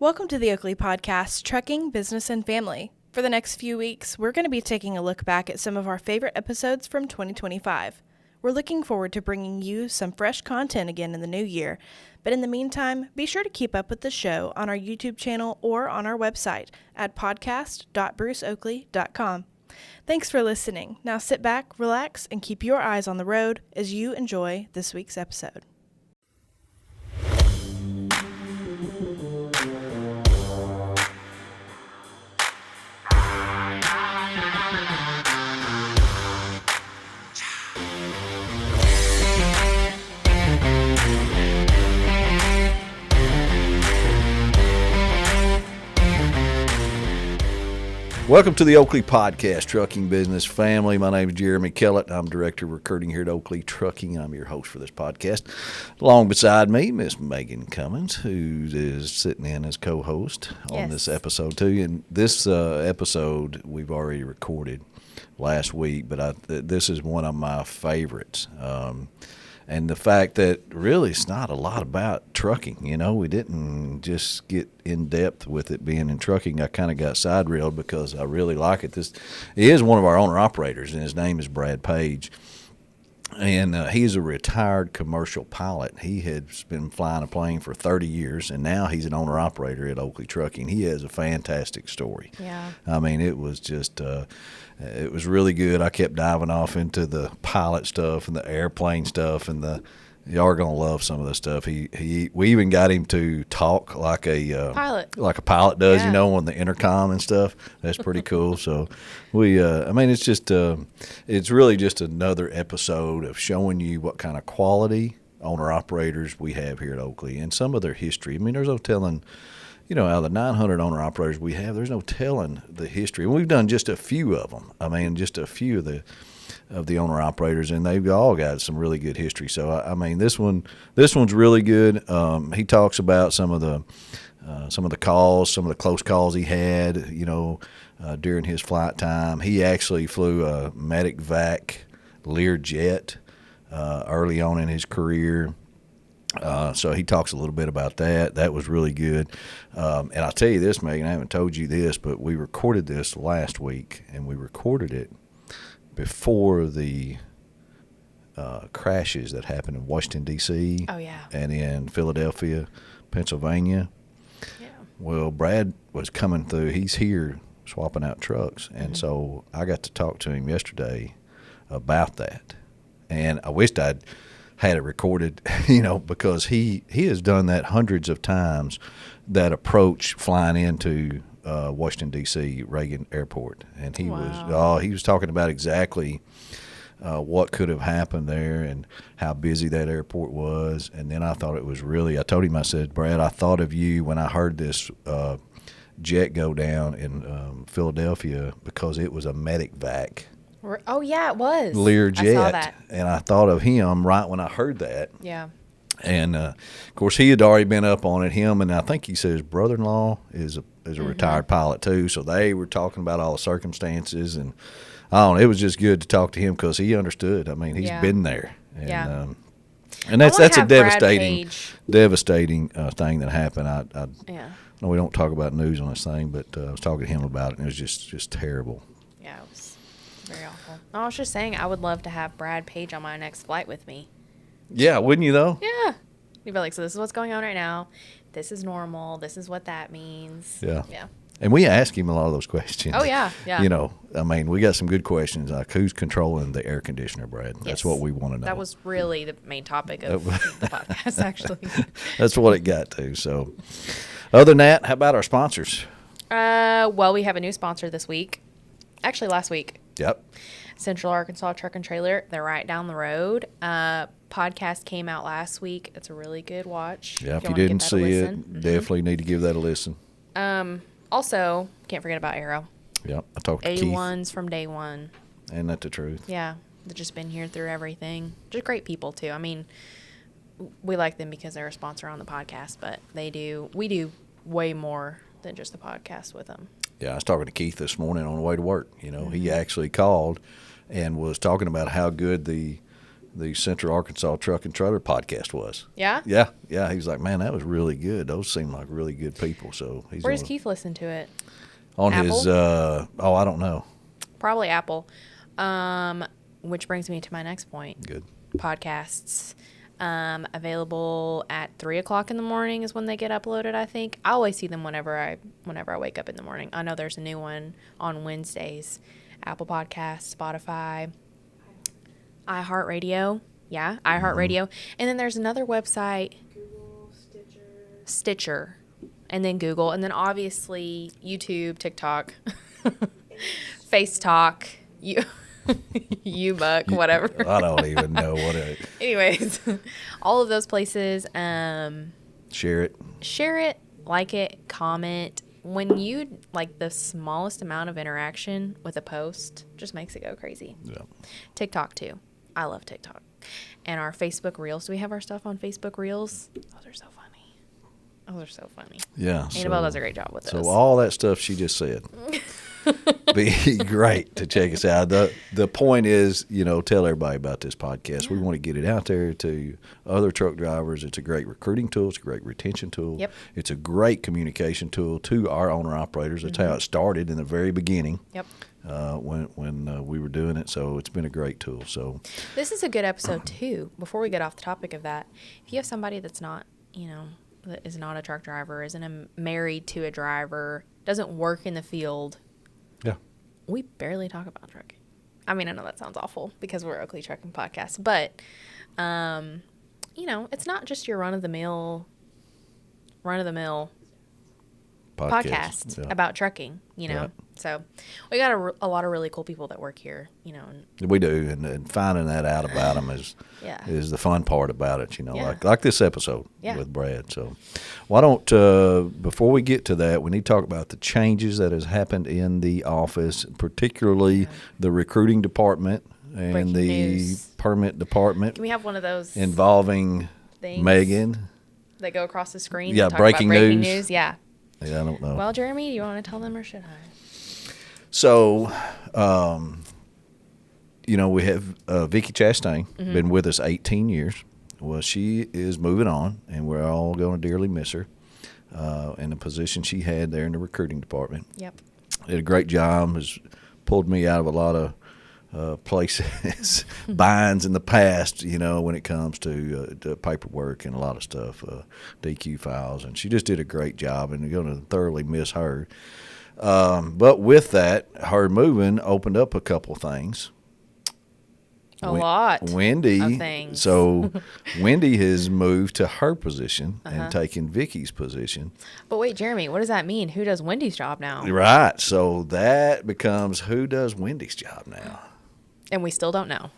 Welcome to the Oakley Podcast, Trucking, Business, and Family. For the next few weeks, we're going to be taking a look back at some of our favorite episodes from 2025. We're looking forward to bringing you some fresh content again in the new year. But in the meantime, be sure to keep up with the show on our YouTube channel or on our website at podcast.bruceoakley.com. Thanks for listening. Now sit back, relax, and keep your eyes on the road as you enjoy this week's episode. Welcome to the Oakley Podcast, Trucking Business Family. My name is Jeremy Kellett. I'm Director of Recruiting here at Oakley Trucking. I'm your host for this podcast. Along beside me, Miss Megan Cummings, who is sitting in as co-host on this episode too. And this episode we've already recorded last week, but this is one of my favorites. And the fact that really it's not a lot about trucking. You know, we didn't just get in depth with it being in trucking. I kind of got side railed because I really like it. He is one of our owner operators, and his name is Brad Page. And he's a retired commercial pilot. He has been flying a plane for 30 years, and now he's an owner operator at Oakley Trucking. He has a fantastic story. Yeah. I mean, it was just it was really good. I kept diving off into the pilot stuff and the airplane stuff, and you are gonna love some of the stuff. We even got him to talk like a pilot does, you know, on the intercom and stuff. That's pretty cool. So I mean, it's just it's really just another episode of showing you what kind of quality owner operators we have here at Oakley and some of their history. I mean, there's no telling. You know, out of the 900 owner operators we have, there's no telling the history. And we've done just a few of them. I mean, just a few of the owner operators, and they've all got some really good history. So, I mean, this one's really good. He talks about some of the calls, some of the close calls he had, you know, during his flight time. He actually flew a Medevac Learjet early on in his career. So he talks a little bit about that. That was really good. And I'll tell you this, Megan, I haven't told you this, but we recorded this last week, and we recorded it before the crashes that happened in Washington, D.C. Oh, yeah. And in Philadelphia, Pennsylvania. Yeah. Well, Brad was coming through. He's here swapping out trucks. And so I got to talk to him yesterday about that. And I wished I'd had it recorded, you know, because he has done that hundreds of times, that approach flying into Washington, D.C., Reagan Airport. And he was talking about exactly what could have happened there and how busy that airport was. And then I thought it was I told him, I said, Brad, I thought of you when I heard this jet go down in Philadelphia, because it was a Medevac. Oh, yeah, it was. Learjet. I saw that. And I thought of him right when I heard that. Yeah. And, of course, he had already been up on it. Him, and I think he said his brother-in-law is a retired pilot, too. So they were talking about all the circumstances. And, I don't know, it was just good to talk to him because he understood. I mean, he's been there. And, and that's a devastating thing that happened. I know we don't talk about news on this thing, but I was talking to him about it, and it was just terrible. Yeah, it was very awful. I was just saying, I would love to have Brad Page on my next flight with me. Yeah, wouldn't you, though? Yeah. You'd be like, so this is what's going on right now. This is normal. This is what that means. Yeah. Yeah. And we ask him a lot of those questions. Oh, yeah. Yeah. You know, I mean, we got some good questions, like who's controlling the air conditioner, Brad? That's what we want to know. That was really the main topic of the podcast, actually. That's what it got to. So, other than that, how about our sponsors? Well, we have a new sponsor this week. Actually, last week. Yep. Central Arkansas Truck and Trailer. They're right down the road. Podcast came out last week. It's a really good watch. Yeah, if you didn't see it, definitely need to give that a listen. Also, can't forget about Arrow. Yep, I talked to Keith. A1s from day one. Ain't that the truth? Yeah, they've just been here through everything. Just great people, too. I mean, we like them because they're a sponsor on the podcast, but we do way more than just the podcast with them. Yeah, I was talking to Keith this morning on the way to work. You know, he actually called and was talking about how good the the Central Arkansas Truck and Trailer podcast was. Yeah? Yeah. He was like, man, that was really good. Those seem like really good people. So he's Where does Keith listen to it? on Apple? his. I don't know. Probably Apple. Which brings me to my next point. Good. Podcasts. Available at 3:00 in the morning is when they get uploaded, I think. I always see them whenever I wake up in the morning. I know there's a new one on Wednesdays. Apple Podcasts, Spotify, iHeartRadio. Yeah, iHeartRadio. And then there's another website. Google, Stitcher. And then Google. And then obviously YouTube, TikTok, Face Talk, Ubuck, whatever. I don't even know what it. Anyways, all of those places. Share it. Share it, like it, comment. When you like the smallest amount of interaction with a post, just makes it go crazy. Yeah. TikTok too. I love TikTok. And our Facebook Reels. Do we have our stuff on Facebook Reels? Those are so funny. Yeah. Annabelle does a great job with those. So all that stuff she just said. Be great to check us out. The point is, tell everybody about this podcast. Yeah. We want to get it out there to other truck drivers. It's a great recruiting tool. It's a great retention tool. Yep. It's a great communication tool to our owner operators. That's how it started in the very beginning. Yep. When we were doing it. So it's been a great tool. So This is a good episode too. Before we get off the topic of that, if you have somebody that's not, that is not a truck driver, isn't married to a driver, doesn't work in the field, yeah. we barely talk about trucking. I mean, I know that sounds awful because we're Oakley Trucking Podcast, but, it's not just your run-of-the-mill podcast Yeah. about trucking, Right. So we got a lot of really cool people that work here, and We do, and finding that out about them is the fun part about it. Yeah. Like this episode Yeah. with Brad. So, why don't before we get to that, we need to talk about the changes that has happened in the office, particularly the recruiting department and Breaking the news. permit department Can we have one of those involving things Megan. that go across the screen? Yeah, and talk breaking about breaking news. news. Yeah. Yeah, I don't know. Well, Jeremy, do you want to tell them or should I? So, we have Vicky Chastain, Mm-hmm. been with us 18 years. Well, she is moving on, and we're all going to dearly miss her in the position she had there in the recruiting department. Yep. Did a great job, has pulled me out of a lot of places, binds in the past, when it comes to paperwork and a lot of stuff, DQ files. And she just did a great job, and we're going to thoroughly miss her. But with that, her moving opened up a couple things. A lot Wendy, of things. So Wendy has moved to her position and taken Vicky's position. But wait, Jeremy, what does that mean? Who does Wendy's job now? Right. So that becomes who does Wendy's job now. And we still don't know.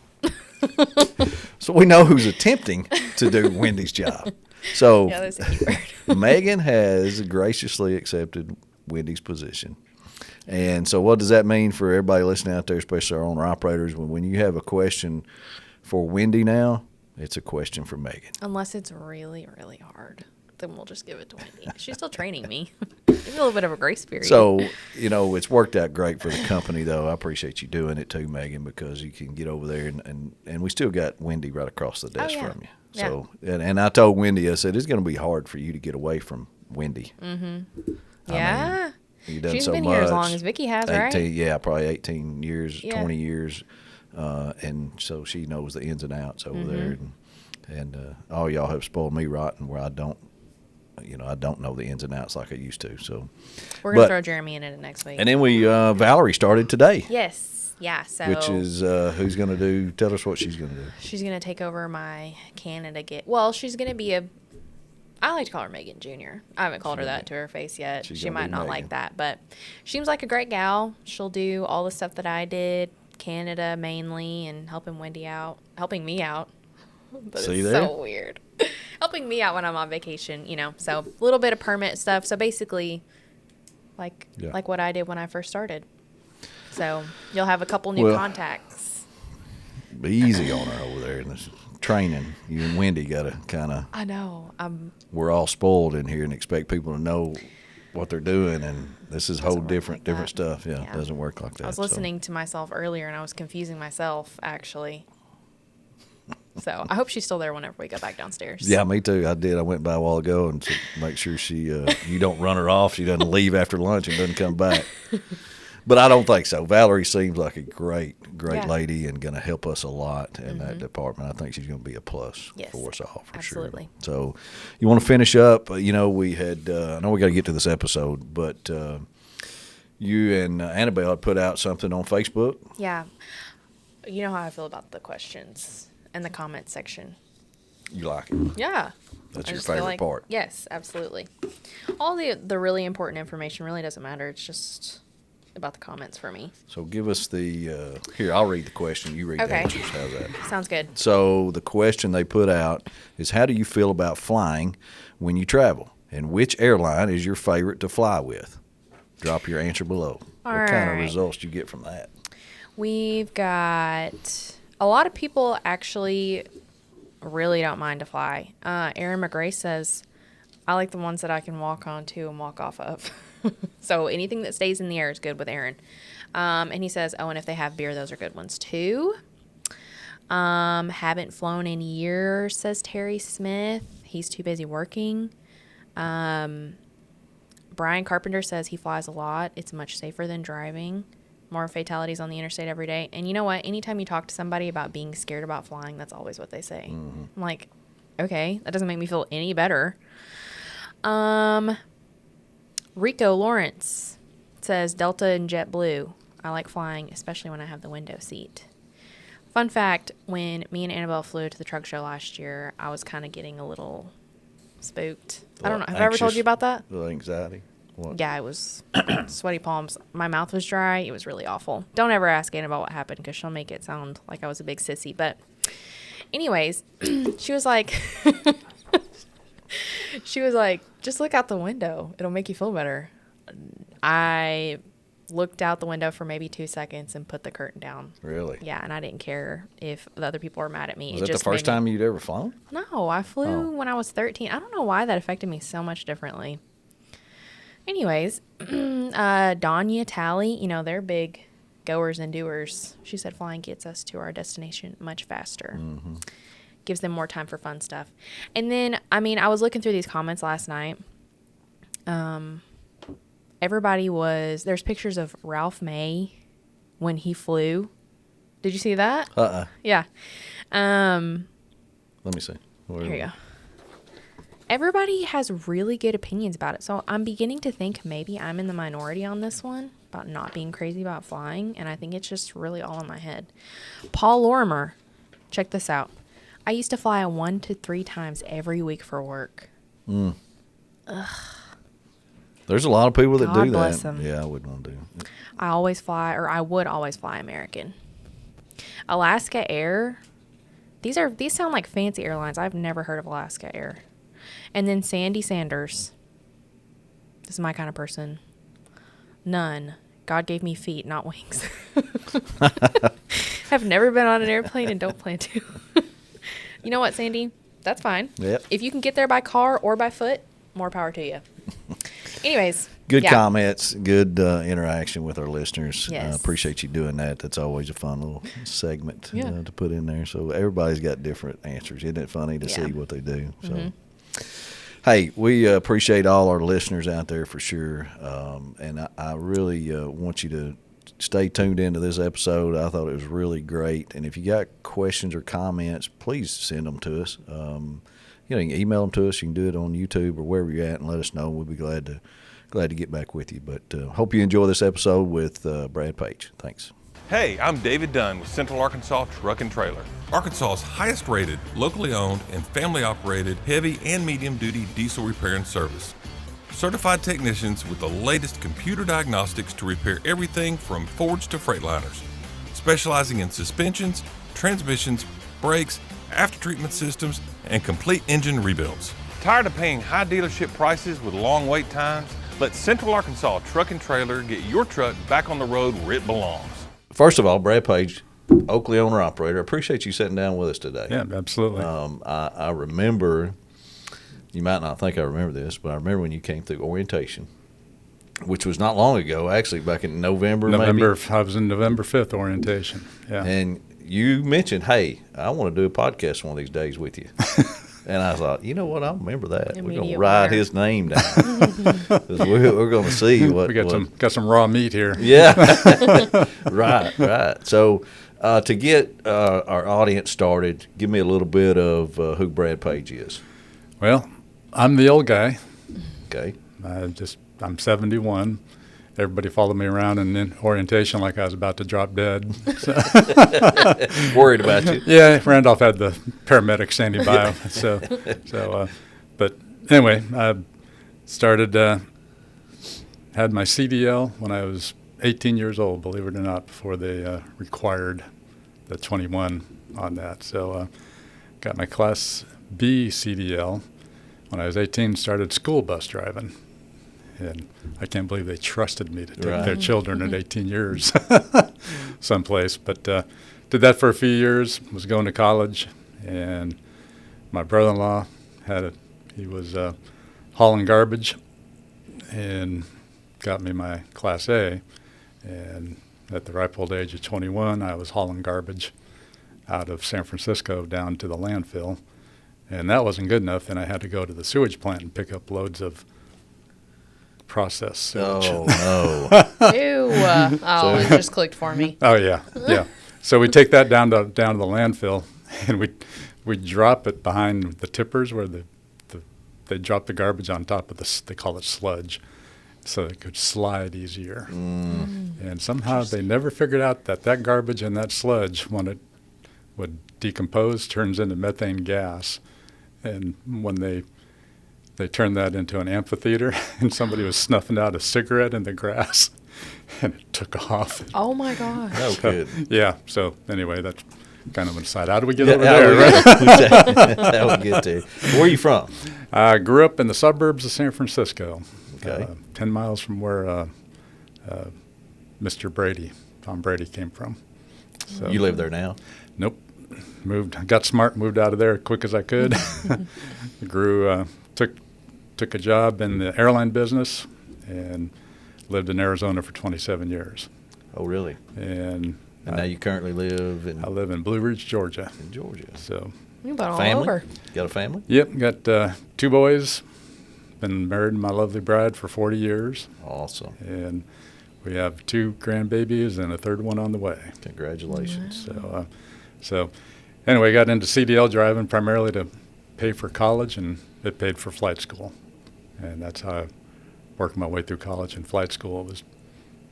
So we know who's attempting to do Wendy's job. So Yeah, there's a keyword. Megan has graciously accepted Wendy's position. And so what does that mean for everybody listening out there, especially our owner operators? When you have a question for Wendy now, it's a question for Megan. Unless it's really, really hard. Then we'll just give it to Wendy. She's still training me. Give me a little bit of a grace period. So, it's worked out great for the company, though. I appreciate you doing it too, Megan, because you can get over there, and we still got Wendy right across the desk from you. Yeah. So, and I told Wendy, I said, it's going to be hard for you to get away from Wendy. Mm-hmm. Yeah. You've done She's so been much. here as long as Vicky has, 18, right? Yeah, probably 18 years, Yeah. 20 years. And so she knows the ins and outs over there. And all y'all have spoiled me rotten where I don't know the ins and outs like I used to. So We're going to throw Jeremy in it next week. And then Valerie started today. Yes. Yeah. So Which is who's going to do? Tell us what she's going to do. she's going to take over my Canada Well, she's going to be I like to call her Megan Jr. I haven't called her that to her face yet. She's She gonna might be not Megan. like that, but she seems like a great gal. She'll do all the stuff that I did, Canada mainly, and helping me out. But See it's there? so weird. Helping me out when I'm on vacation, So a little bit of permit stuff. So basically, like what I did when I first started. So you'll have a couple new contacts. Be easy on her over there in this training. You and Wendy got to kind of. I know. We're all spoiled in here and expect people to know what they're doing, and this is whole work different like that. stuff. Yeah, Yeah. it doesn't work like that. I was listening to myself earlier, and I was confusing myself, actually. So I hope she's still there whenever we go back downstairs. Yeah, me too. I did. I went by a while ago and to make sure you don't run her off. She doesn't leave after lunch and doesn't come back. But I don't think so. Valerie seems like a great lady and going to help us a lot in that department. I think she's going to be a plus for us all, for absolutely. sure. So you want to finish up? We had I know we got to get to this episode, but you and Annabelle had put out something on Facebook. Yeah. You know how I feel about the questions and the comment section. You like it? Yeah. That's your favorite part. Yes, absolutely. All the really important information really doesn't matter. It's just about the comments for me. So give us the here, I'll read the question, you read the answers. How's that? Sounds good. So the question they put out is, how do you feel about flying when you travel, and which airline is your favorite to fly with? Drop your answer below. What kind of results do you get from that? We've got a lot of people actually really don't mind to fly. Aaron McGray says, I like the ones that I can walk onto and walk off of. So anything that stays in the air is good with Aaron. And he says, and if they have beer, those are good ones too. Haven't flown in years, says Terry Smith. He's too busy working. Brian Carpenter says he flies a lot. It's much safer than driving. More fatalities on the interstate every day. And you know what? Anytime you talk to somebody about being scared about flying, that's always what they say. I'm like, okay, that doesn't make me feel any better. Rico Lawrence says Delta and JetBlue. I like flying, especially when I have the window seat. Fun fact, when me and Annabelle flew to the truck show last year, I was kind of getting a little spooked. I don't know. Have I ever told you about that? A little anxiety. What? Yeah, it was sweaty palms. My mouth was dry. It was really awful. Don't ever ask Annabelle what happened because she'll make it sound like I was a big sissy. But anyways, she was like... just look out the window. It'll make you feel better. I looked out the window for maybe 2 seconds and put the curtain down. Really? Yeah, and I didn't care if the other people were mad at me. Was that the first time you'd ever flown? No, I flew when I was 13. I don't know why that affected me so much differently. Anyways, Danya Talley, they're big goers and doers. She said flying gets us to our destination much faster. Mm-hmm. Gives them more time for fun stuff. And then, I was looking through these comments last night. There's pictures of Ralph May when he flew. Did you see that? Yeah. Let me see. Here you go. Everybody has really good opinions about it. So I'm beginning to think maybe I'm in the minority on this one about not being crazy about flying. And I think it's just really all in my head. Paul Lorimer, check this out. I used to fly 1 to 3 times every week for work. Ugh. There's a lot of people that God do that. Bless them. Yeah, I wouldn't want to do it. I would always fly American. Alaska Air. These sound like fancy airlines. I've never heard of Alaska Air. And then Sandy Sanders. This is my kind of person. None. God gave me feet, not wings. Have never been on an airplane and don't plan to. You know what, Sandy? That's fine. Yep. If you can get there by car or by foot, more power to you. Anyways. Good comments, good interaction with our listeners. Yes. Appreciate you doing that. That's always a fun little segment to put in there. So everybody's got different answers. Isn't it funny to see what they do? So, hey, we appreciate all our listeners out there for sure. And I really want you to stay tuned into this episode. I thought it was really great. And if you got questions or comments, please send them to us. You can email them to us. You can do it on YouTube or wherever you're at and let us know. We'll be glad to get back with you. But hope you enjoy this episode with Brad Page. Thanks. Hey, I'm David Dunn with Central Arkansas Truck and Trailer. Arkansas's highest rated, locally owned, and family operated heavy and medium duty diesel repair and service. Certified technicians with the latest computer diagnostics to repair everything from Fords to Freightliners. Specializing in suspensions, transmissions, brakes, after-treatment systems, and complete engine rebuilds. Tired of paying high dealership prices with long wait times? Let Central Arkansas Truck and Trailer get your truck back on the road where it belongs. First of all, Brad Page, Oakley owner-operator, I appreciate you sitting down with us today. Yeah, absolutely. I remember, you might not think I remember this, but I remember when you came through orientation, which was not long ago, actually, back in November maybe. I was in November 5th orientation, yeah. And you mentioned, hey, I want to do a podcast one of these days with you. And I thought, you know what? I'll remember that. We're going to write his name down. 'Cause we're going to see what we got some raw meat here. Yeah. Right. So to get our audience started, give me a little bit of who Brad Page is. Well, I'm the old guy. Okay. I'm 71. Everybody followed me around in orientation like I was about to drop dead. So. Worried about you. Yeah, Randolph had the paramedic standing by. But anyway, I started, had my CDL when I was 18 years old, believe it or not, before they required the 21 on that. So got my Class B CDL when I was 18, started school bus driving. And I can't believe they trusted me to take their children at 18 years someplace. But did that for a few years, was going to college. And my brother-in-law he was hauling garbage and got me my Class A. And at the ripe old age of 21, I was hauling garbage out of San Francisco down to the landfill. And that wasn't good enough. Then I had to go to the sewage plant and pick up loads of process sewage. Oh, no. Ew. It just clicked for me. Oh, yeah. So we take that down to the landfill, and we drop it behind the tippers where they drop the garbage on top of they call it sludge, so it could slide easier. And somehow they never figured out that garbage and that sludge, when it would decompose, turns into methane gas. And when they turned that into an amphitheater, and somebody was snuffing out a cigarette in the grass, and it took off. Oh, my gosh. No good. Yeah. So anyway, that's kind of an aside. How do we get over there? Right? That would get there. Where are you from? I grew up in the suburbs of San Francisco. Okay. 10 miles from where Tom Brady came from. So, You live there now? Nope. Got smart, moved out of there as quick as I could. Took a job in the airline business and lived in Arizona for 27 years. Oh, really? And now you currently live in? I live in Blue Ridge, Georgia. In Georgia. So. You've been all Family? over. Got a family? Yep, got 2 boys. Been married to my lovely bride for 40 years. Awesome. And we have 2 grandbabies and a 3rd one on the way. Congratulations. Wow. So anyway, got into CDL driving primarily to pay for college, and it paid for flight school. And that's how I worked my way through college and flight school, was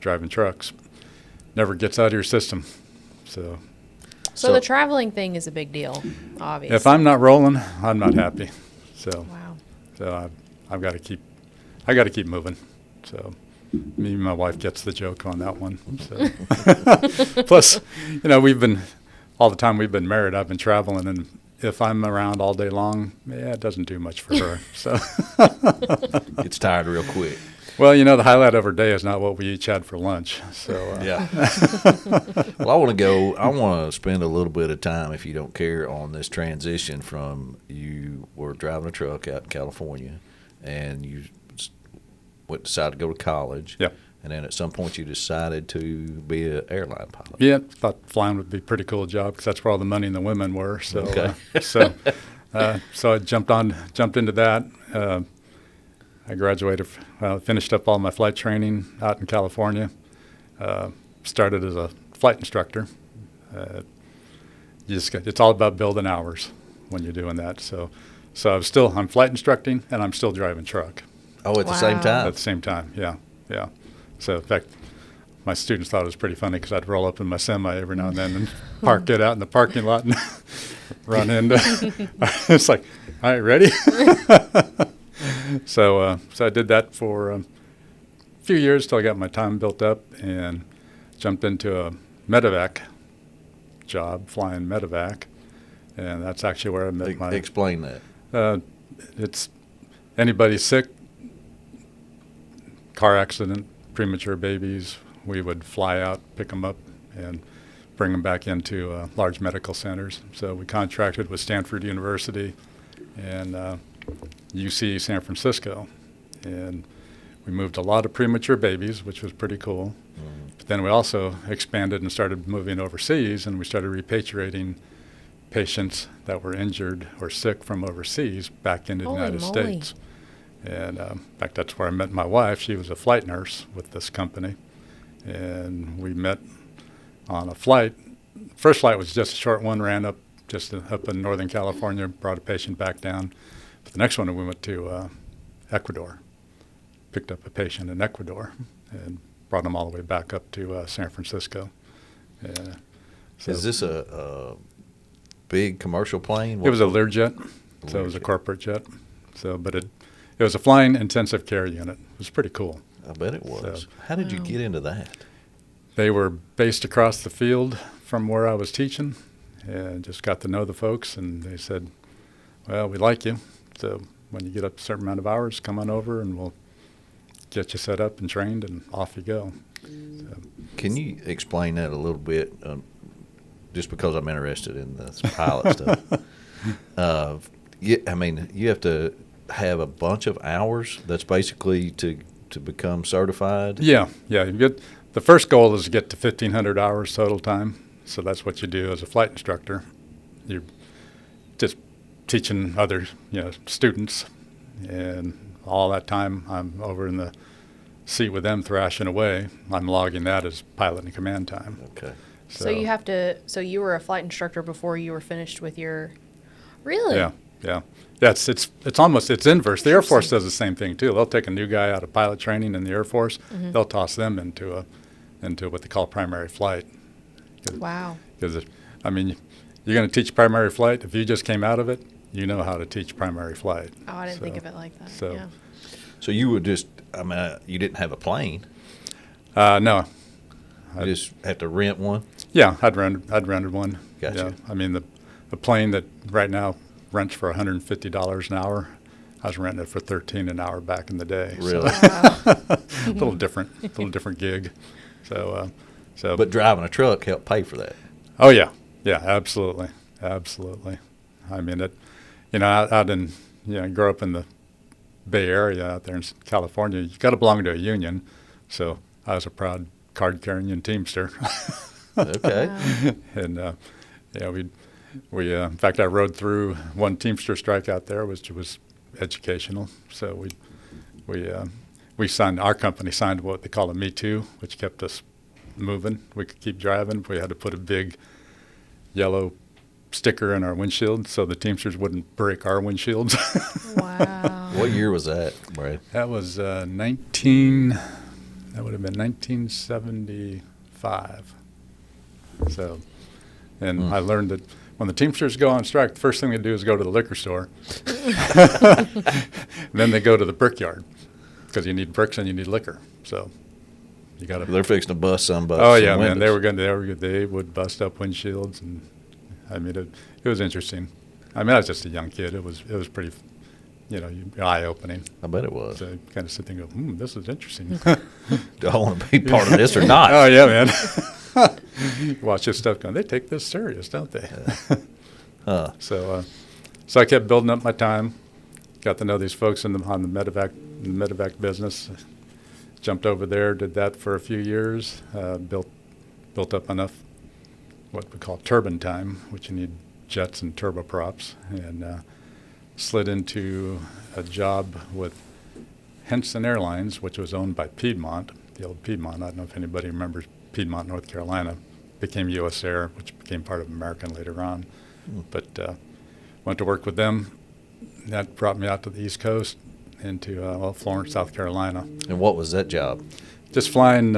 driving trucks. Never gets out of your system. So the traveling thing is a big deal, obviously. if I'm not rolling, I'm not happy. So Wow. So I've got to keep moving. So me and my wife gets the joke on that one. So plus, all the time we've been married, I've been traveling, and if I'm around all day long, it doesn't do much for her. So Gets tired real quick. well, the highlight of her day is not what we each had for lunch. So Yeah. Well, I want to spend a little bit of time, if you don't care, on this transition from you were driving a truck out in California, and you decided to go to college. Yeah. And then at some point you decided to be an airline pilot. Yeah, thought flying would be a pretty cool job because that's where all the money and the women were. So, Okay. So I jumped into that. I graduated, finished up all my flight training out in California. Started as a flight instructor. It's all about building hours when you're doing that. So I'm flight instructing, and I'm still driving truck Oh, at the same Wow. time? at the same time. Yeah. So in fact, my students thought it was pretty funny because I'd roll up in my semi every now and then and park it out in the parking lot and run into. It's like, all right, ready? So I did that for a few years till I got my time built up and jumped into a Medevac job, flying Medevac, and that's actually where I met my. Explain that. It's anybody sick, car accident, premature babies, we would fly out, pick them up, and bring them back into large medical centers. So we contracted with Stanford University and UC San Francisco, and we moved a lot of premature babies, which was pretty cool. But then we also expanded and started moving overseas, and we started repatriating patients that were injured or sick from overseas back into the Holy United moly. States. And in fact, that's where I met my wife. She was a flight nurse with this company, and we met on a flight. First flight was just a short one, ran up in Northern California, brought a patient back down. But the next one, we went to Ecuador, picked up a patient in Ecuador, and brought him all the way back up to San Francisco. So Is this a big commercial plane? it was a Learjet, so it was a Learjet. corporate jet. So, but it was a flying intensive care unit. It was pretty cool. I bet it was. So- How did you Wow. get into that? They were based across the field from where I was teaching, and just got to know the folks, and they said, well, we like you, so when you get up a certain amount of hours, come on over and we'll get you set up and trained, and off you go. So, Can you explain that a little bit? Just because I'm interested in this pilot stuff. I mean, you have to have a bunch of hours. That's basically to become certified. yeah, you get, the first goal is to get to 1,500 hours total time, so that's what you do as a flight instructor. You're just teaching other students, and all that time I'm over in the seat with them thrashing away. I'm logging that as pilot and command time. Okay. So you have to. So you were a flight instructor before you were finished with your. Really? Yeah. It's almost inverse. The Air Force does the same thing too. They'll take a new guy out of pilot training in the Air Force. Mm-hmm. They'll toss them into what they call primary flight. Wow. Because I mean, you're going to teach primary flight. If you just came out of it, you know how to teach primary flight. Oh, I didn't think So- of it like that. so- Yeah. So you would just, I mean, you didn't have a plane. No. You just have to rent one. Yeah, I'd rented one. Gotcha. Yeah. I mean, the plane that right now rents for $150 an hour, I was renting it for $13 an hour back in the day. So- Really? a little different gig. So. But driving a truck helped pay for that. Oh yeah, absolutely. I mean, out in, grow up in the Bay Area out there in California, you got to belong to a union. So I was a proud card-carrying Teamster. Okay. And we in fact, I rode through one Teamster strike out there, which was educational. So our company signed what they call a Me Too, which kept us moving. We could keep driving. We had to put a big yellow sticker in our windshield so the Teamsters wouldn't break our windshields. Wow. What year was that, Brad? That was that would have been 1975. So, and I learned that when the Teamsters go on strike, the first thing they do is go to the liquor store. Then they go to the brickyard because you need bricks and you need liquor. So you got to. They're fixing to bust somebody. Oh yeah, man! They would bust up windshields, and I mean it was interesting. I mean, I was just a young kid. It was pretty, eye opening. I bet it was. So you kind of sit there and go, this is interesting. Do I want to be part of this or not? Oh yeah, man. You watch this stuff going. They take this serious, don't they? So I kept building up my time. Got to know these folks on the Medevac business. Jumped over there, did that for a few years. Built up enough what we call turbine time, which you need jets and turboprops, and slid into a job with Henson Airlines, which was owned by Piedmont, the old Piedmont. I don't know if anybody remembers Piedmont, North Carolina. Became U.S. Air, which became part of American later on. But went to work with them. That brought me out to the East Coast into Florence, South Carolina. And what was that job? Just flying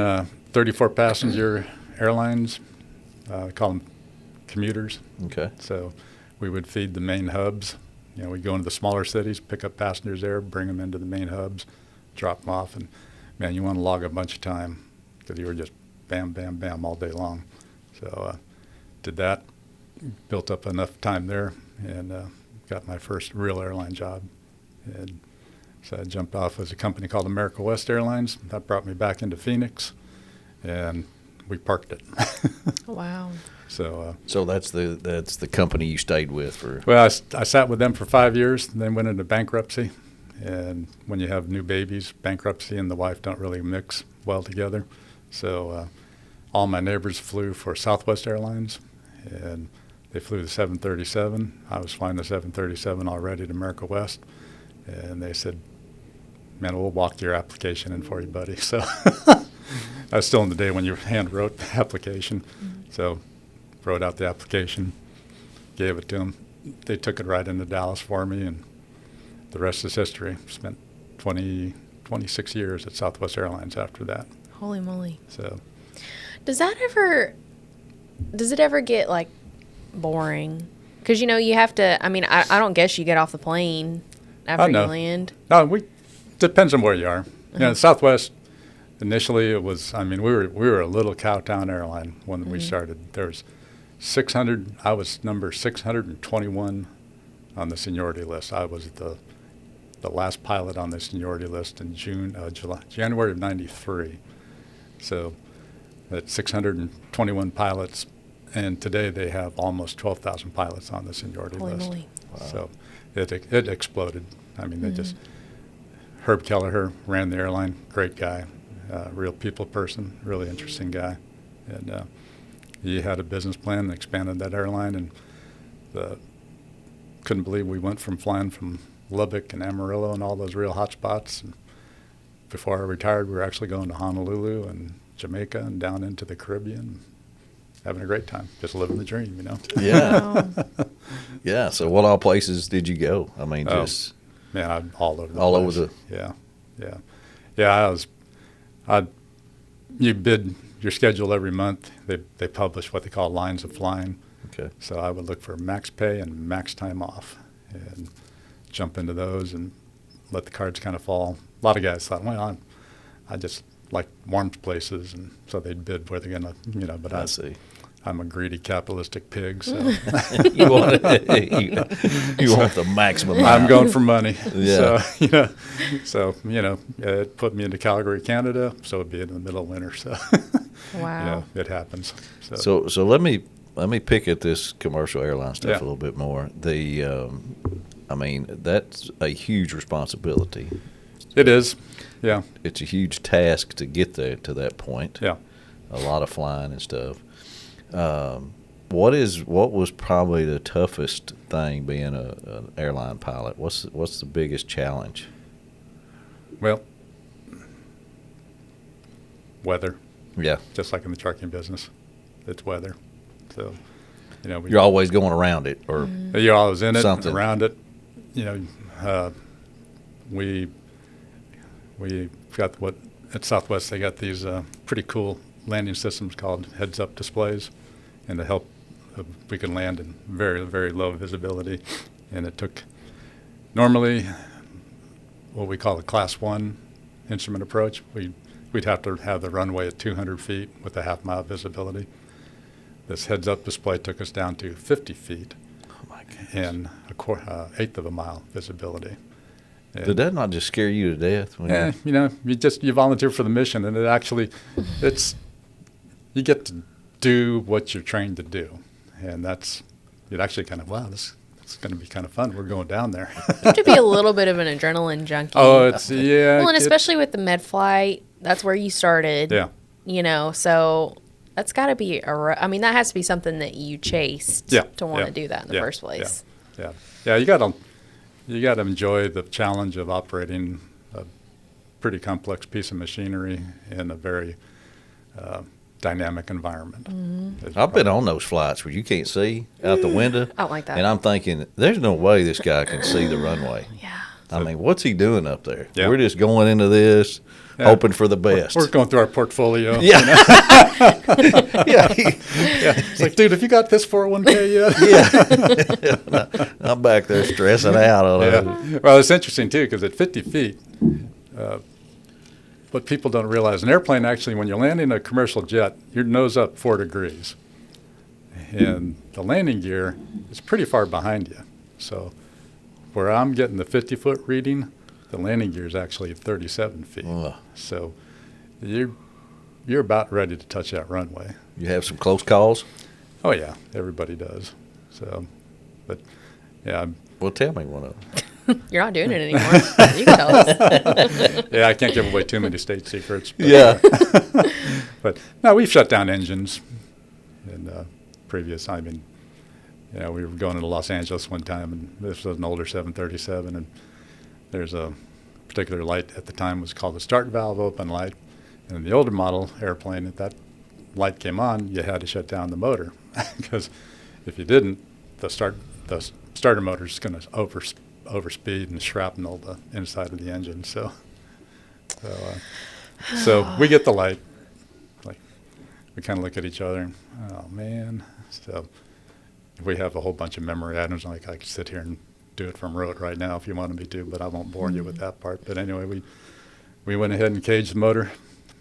34 passenger airlines, call them commuters. Okay. So we would feed the main hubs. We'd go into the smaller cities, pick up passengers there, bring them into the main hubs, drop them off. And, man, you want to log a bunch of time because you were just bam, bam, bam all day long. So did that, built up enough time there, and got my first real airline job. And so I jumped off as a company called America West Airlines. That brought me back into Phoenix, and we parked it. Wow. So that's the company you stayed with for. well, I sat with them for 5 years, and then went into bankruptcy. And when you have new babies, bankruptcy and the wife don't really mix well together. So all my neighbors flew for Southwest Airlines, and they flew the 737. I was flying the 737 already to America West, and they said, man, we'll walk your application in for you, buddy. So I was still in the day when you hand wrote the application. Mm-hmm. So wrote out the application, gave it to them. They took it right into Dallas for me, and the rest is history. Spent 26 years at Southwest Airlines after that. Holy moly. So Does it ever get like boring? Because, you know, you have to, I mean, I don't guess you get off the plane after you land. No, depends on where you are. You know, Southwest, initially it was, I mean, we were a little cowtown airline when we started. There was 600, I was number 621 on the seniority list. I was the last pilot on the seniority list in January of 93. So that's 621 pilots, and today they have almost 12,000 pilots on the seniority Holy list. moly. Wow. So it exploded. I mean, they just, Herb Kelleher ran the airline, great guy, real people person, really interesting guy. And he had a business plan and expanded that airline, and couldn't believe we went from flying from Lubbock and Amarillo and all those real hot spots. And before I retired, we were actually going to Honolulu and Jamaica and down into the Caribbean, having a great time, just living the dream, you know. Yeah. Yeah. So what all places did you go? I mean, just Man, all over the all place. over Yeah. You bid your schedule every month. They publish what they call lines of flying. okay. So I would look for max pay and max time off and jump into those and let the cards kind of fall. A lot of guys thought, well, I just like warm places, and so they'd bid where they're going to, you know, but I see. I'm a greedy capitalistic pig, so you want the maximum. I'm amount. going for money. Yeah. So it put me into Calgary, Canada, so it'd be in the middle of winter. So Wow. it happens. So let me pick at this commercial airline stuff Yeah. a little bit more. I mean, that's a huge responsibility. It is. Yeah. It's a huge task to get there to that point. Yeah. A lot of flying and stuff. What was probably the toughest thing being an airline pilot? What's the biggest challenge? Well, weather, Yeah, just like in the trucking business, it's weather. So, you're always going around it, or you're always in it, something. around it. We got at Southwest, they got these pretty cool landing systems called heads-up displays, and to help we can land in very, very low visibility. And it took normally what we call a Class 1 instrument approach. We'd have to have the runway at 200 feet with a half-mile visibility. This heads-up display took us down to 50 feet Oh my goodness. and eighth of a mile visibility. And Did that not just scare you to death? When you volunteer for the mission, and you get to do what you're trained to do, and it actually kind of, wow, this is going to be kind of fun. We're going down there. You have to be a little bit of an adrenaline junkie. Oh, it's yeah. Well, and especially with the med flight, that's where you started. Yeah. So that's got to be that has to be something that you chased to want to do that in the first place. Yeah. You got to enjoy the challenge of operating a pretty complex piece of machinery in a very dynamic environment. Mm-hmm. I've been on those flights where you can't see out the window. I don't like that. And I'm thinking, there's no way this guy can see the runway. Yeah. I mean, what's he doing up there? Yeah. We're just going into this, hoping for the best. We're going through our portfolio. Yeah. Yeah. It's like, dude, have you got this 401k yet? Yeah. I'm back there stressing out on it. Yeah. Well, it's interesting, too, because at 50 feet, what people don't realize, an airplane actually, when you're landing a commercial jet, your nose up 4 degrees. And the landing gear is pretty far behind you. So where I'm getting the 50-foot reading, the landing gear is actually at 37 feet. Ugh. So you're about ready to touch that runway. You have some close calls? Oh, yeah, everybody does. So, but, yeah. Well, tell me one of them. You're not doing it anymore. You can tell us. Yeah, I can't give away too many state secrets. But, Yeah. but no, we've shut down engines in previous. I mean, we were going to Los Angeles one time, and this was an older 737, and there's a particular light at the time was called the start valve open light, and in the older model airplane, if that light came on, you had to shut down the motor because if you didn't, the starter motor is going to overspeed and shrapnel the inside of the engine. So we get the light. Like, we kind of look at each other and, oh man. So we have a whole bunch of memory items. Like, I could sit here and do it from rote right now if you wanted me to, but I won't bore you with that part. But anyway, we went ahead and caged the motor,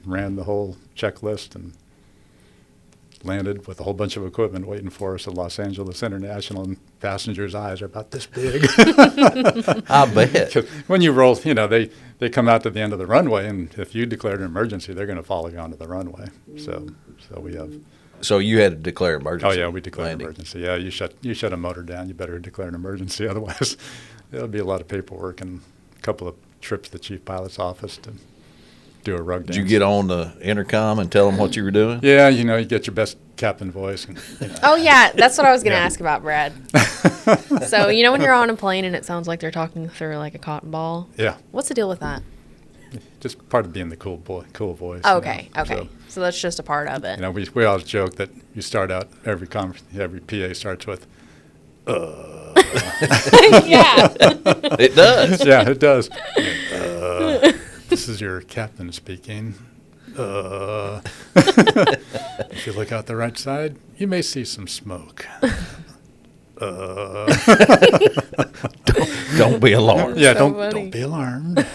ran the whole checklist, and landed with a whole bunch of equipment waiting for us at Los Angeles International, and passengers' eyes are about this big. I bet. When you roll, they come out to the end of the runway, and if you declared an emergency, they're going to follow you onto the runway. So we have. So you had to declare emergency. Oh yeah, we declared landing. emergency. Yeah, you shut a motor down, you better declare an emergency. Otherwise, there'll be a lot of paperwork and a couple of trips to the chief pilot's office to do a rug dance. Did you get on the intercom and tell them what you were doing? Yeah, you get your best captain voice. And, Oh, yeah. That's what I was going to ask about, Brad. So, when you're on a plane and it sounds like they're talking through like a cotton ball? Yeah, What's the deal with that? just part of being the cool voice. Okay. So that's just a part of it. We always joke that you start out every PA starts with, Yeah. It does. yeah, it does. This is your captain speaking. If you look out the right side, you may see some smoke. Don't be alarmed. Yeah, So don't funny. be alarmed.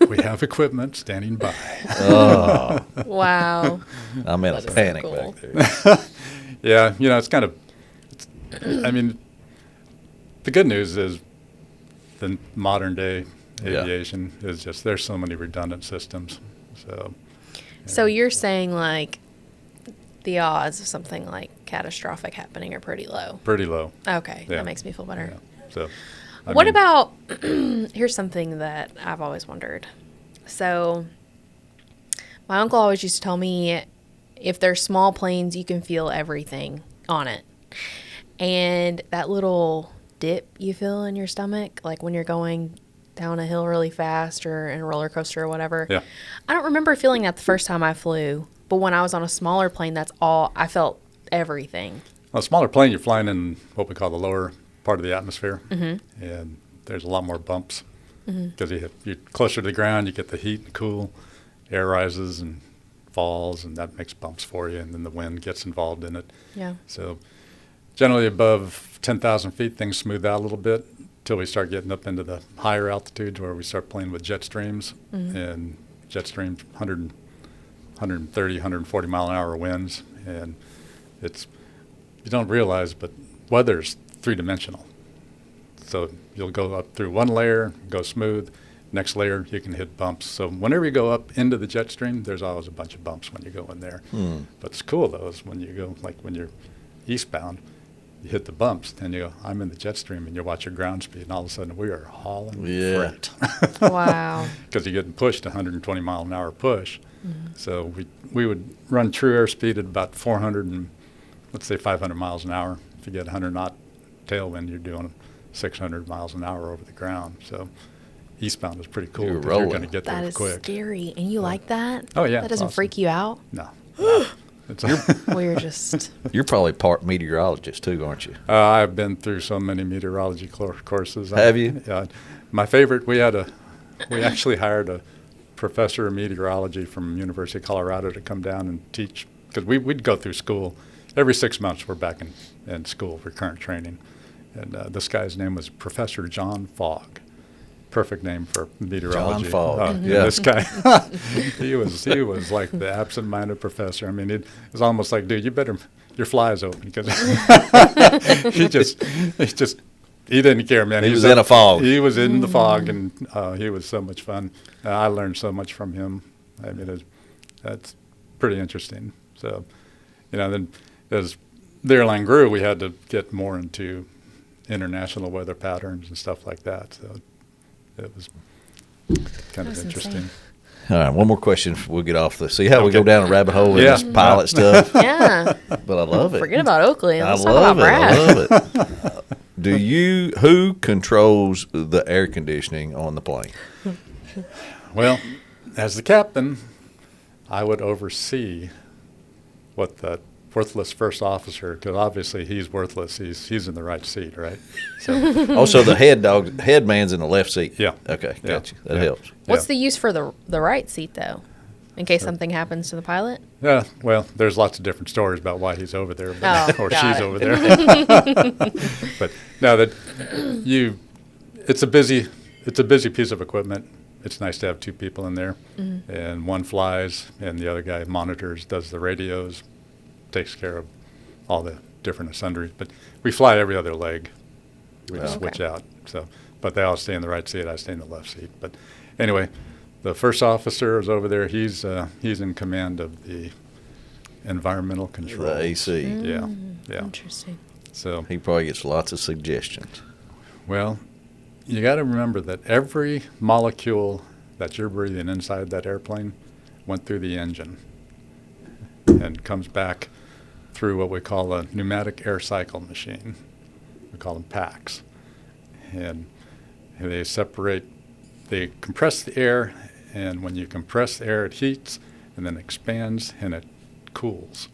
We have equipment standing by. Oh, Wow. I'm in a That is so panic cool. back there. Yeah, it's kind of. I mean, the good news is the modern day Yeah. aviation is just there's so many redundant systems. So you're saying like the odds of something like catastrophic happening are pretty low. Pretty low. Okay. Yeah. That makes me feel better. Yeah. So. What about, here's something that I've always wondered. So, my uncle always used to tell me if there's small planes, you can feel everything on it. And that little dip you feel in your stomach, like when you're going down a hill really fast or in a roller coaster or whatever. Yeah. I don't remember feeling that the first time I flew, but when I was on a smaller plane, that's all, I felt everything. A smaller plane, you're flying in what we call the lower part of the atmosphere, and there's a lot more bumps because you're closer to the ground. You get the heat and cool, air rises and falls, and that makes bumps for you, and then the wind gets involved in it. Yeah. So generally above 10,000 feet, things smooth out a little bit until we start getting up into the higher altitudes where we start playing with jet streams, and jet streams 130, 140 mile an hour winds, and you don't realize, but weather's three-dimensional. So you'll go up through one layer, go smooth. Next layer, you can hit bumps. So whenever you go up into the jet stream, there's always a bunch of bumps when you go in there. But it's cool, though, is when you go, like when you're eastbound, you hit the bumps, and you go, I'm in the jet stream, and you watch your ground speed, and all of a sudden we are hauling freight. Wow. Because you're getting pushed 120 mile an hour push. So we would run true airspeed at about 400 and, let's say 500 miles an hour. If you get 100 knot tailwind, you're doing 600 miles an hour over the ground. So eastbound is pretty cool. You're 'cause rolling. You're going to get That there is quick. scary. And you like that? Oh, yeah, That it's doesn't awesome. freak you out? No. It's We're just, You're probably part meteorologist too, aren't you? I've been through so many meteorology courses. Have you? Yeah. My favorite, we actually hired a professor of meteorology from University of Colorado to come down and teach, because we'd go through school. Every 6 months we're back in school for current training. And this guy's name was Professor John Fogg. Perfect name for meteorology. John Fogg, Yeah, yeah. this guy, he was like the absent-minded professor. I mean, it was almost like, dude, your fly is open, because he didn't care, man. He was in a fog. He was in the fog, and he was so much fun. I learned so much from him. I mean, that's pretty interesting. So, then as the airline grew, we had to get more into international weather patterns and stuff like that. So it was kind of That's interesting. insane. All right, one more question. We'll get off the. See how we go down a rabbit hole with Yeah. this pilot stuff, Yeah. but I love it. Forget about Oakley. I Let's talk love about it. I Brad. love it. Who controls the air conditioning on the plane? Well, as the captain, I would oversee what the worthless first officer, because obviously he's worthless. He's in the right seat, right? So, Also, the head man's in the left seat. Yeah. Okay, Yeah. got you. That Yeah. helps. What's yeah. the use for the right seat, though? In case something happens to the pilot? Yeah, well, there's lots of different stories about why he's over there, Oh, or got she's it. over there. But no, it's a busy piece of equipment. It's nice to have two people in there, and one flies, and the other guy monitors, does the radios, takes care of all the different and sundries. But we fly every other leg. We just switch out. So, but they all stay in the right seat. I stay in the left seat. But anyway, the first officer is over there. He's in command of the environmental control. The AC. Yeah, yeah. Interesting. So, He probably gets lots of suggestions. well, you got to remember that every molecule that you're breathing inside that airplane went through the engine and comes back through what we call a pneumatic air cycle machine. We call them packs. And they compress the air, and when you compress the air, it heats and then expands and it cools.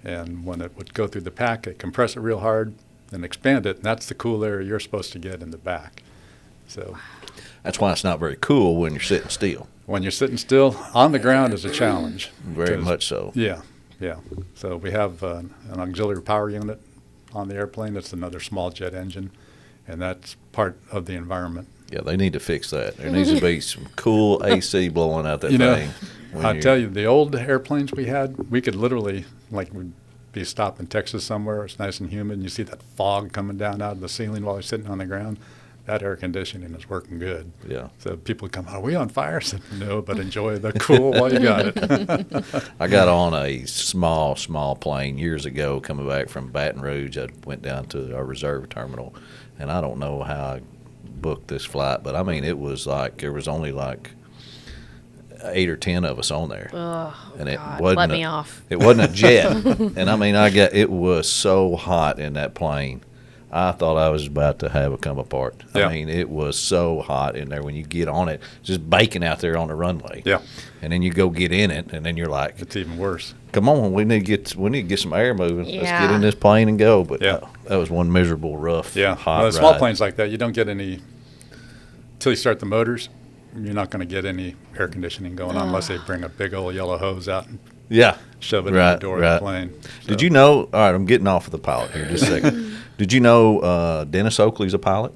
And when it would go through the pack, it compress it real hard and expand it, and that's the cool air you're supposed to get in the back. So That's why it's not very cool when you're sitting still. when you're sitting still on the ground is a challenge. Very 'cause- much so. Yeah, yeah. So we have an auxiliary power unit on the airplane. It's another small jet engine, and that's part of the environment. Yeah, they need to fix that. There needs to be some cool AC blowing out that You know, thing. when I'll you're- tell you, the old airplanes we had, we could literally, like, we'd be stopped in Texas somewhere. It's nice and humid, and you see that fog coming down out of the ceiling while you're sitting on the ground. That air conditioning is working good. Yeah. So people would come, are we on fire? I said, no, but enjoy the cool while you got it. I got on a small plane years ago coming back from Baton Rouge. I went down to our reserve terminal, and I don't know how I booked this flight, but I mean, it was like there was only like 8 or 10 of us on there. Oh, And it God. wasn't Let a- me off. It wasn't a jet. And I mean, it was so hot in that plane. I thought I was about to have it come apart. Yeah. I mean, it was so hot in there when you get on it, just baking out there on the runway. Yeah. And then you go get in it, and then you're like, It's even worse. come on, we need to get some air moving. Let's get Yeah. in this plane and go. But Yeah. that was one miserable, rough, Yeah. hot Well, the small ride. planes like that, you don't get any, till you start the motors, you're not going to get any air conditioning going on unless they bring a big old yellow hose out and Yeah. shove it in Right, the door right. of the plane. Did So- you know? All right, I'm getting off of the pilot here just a second. Did you know Dennis Oakley's a pilot?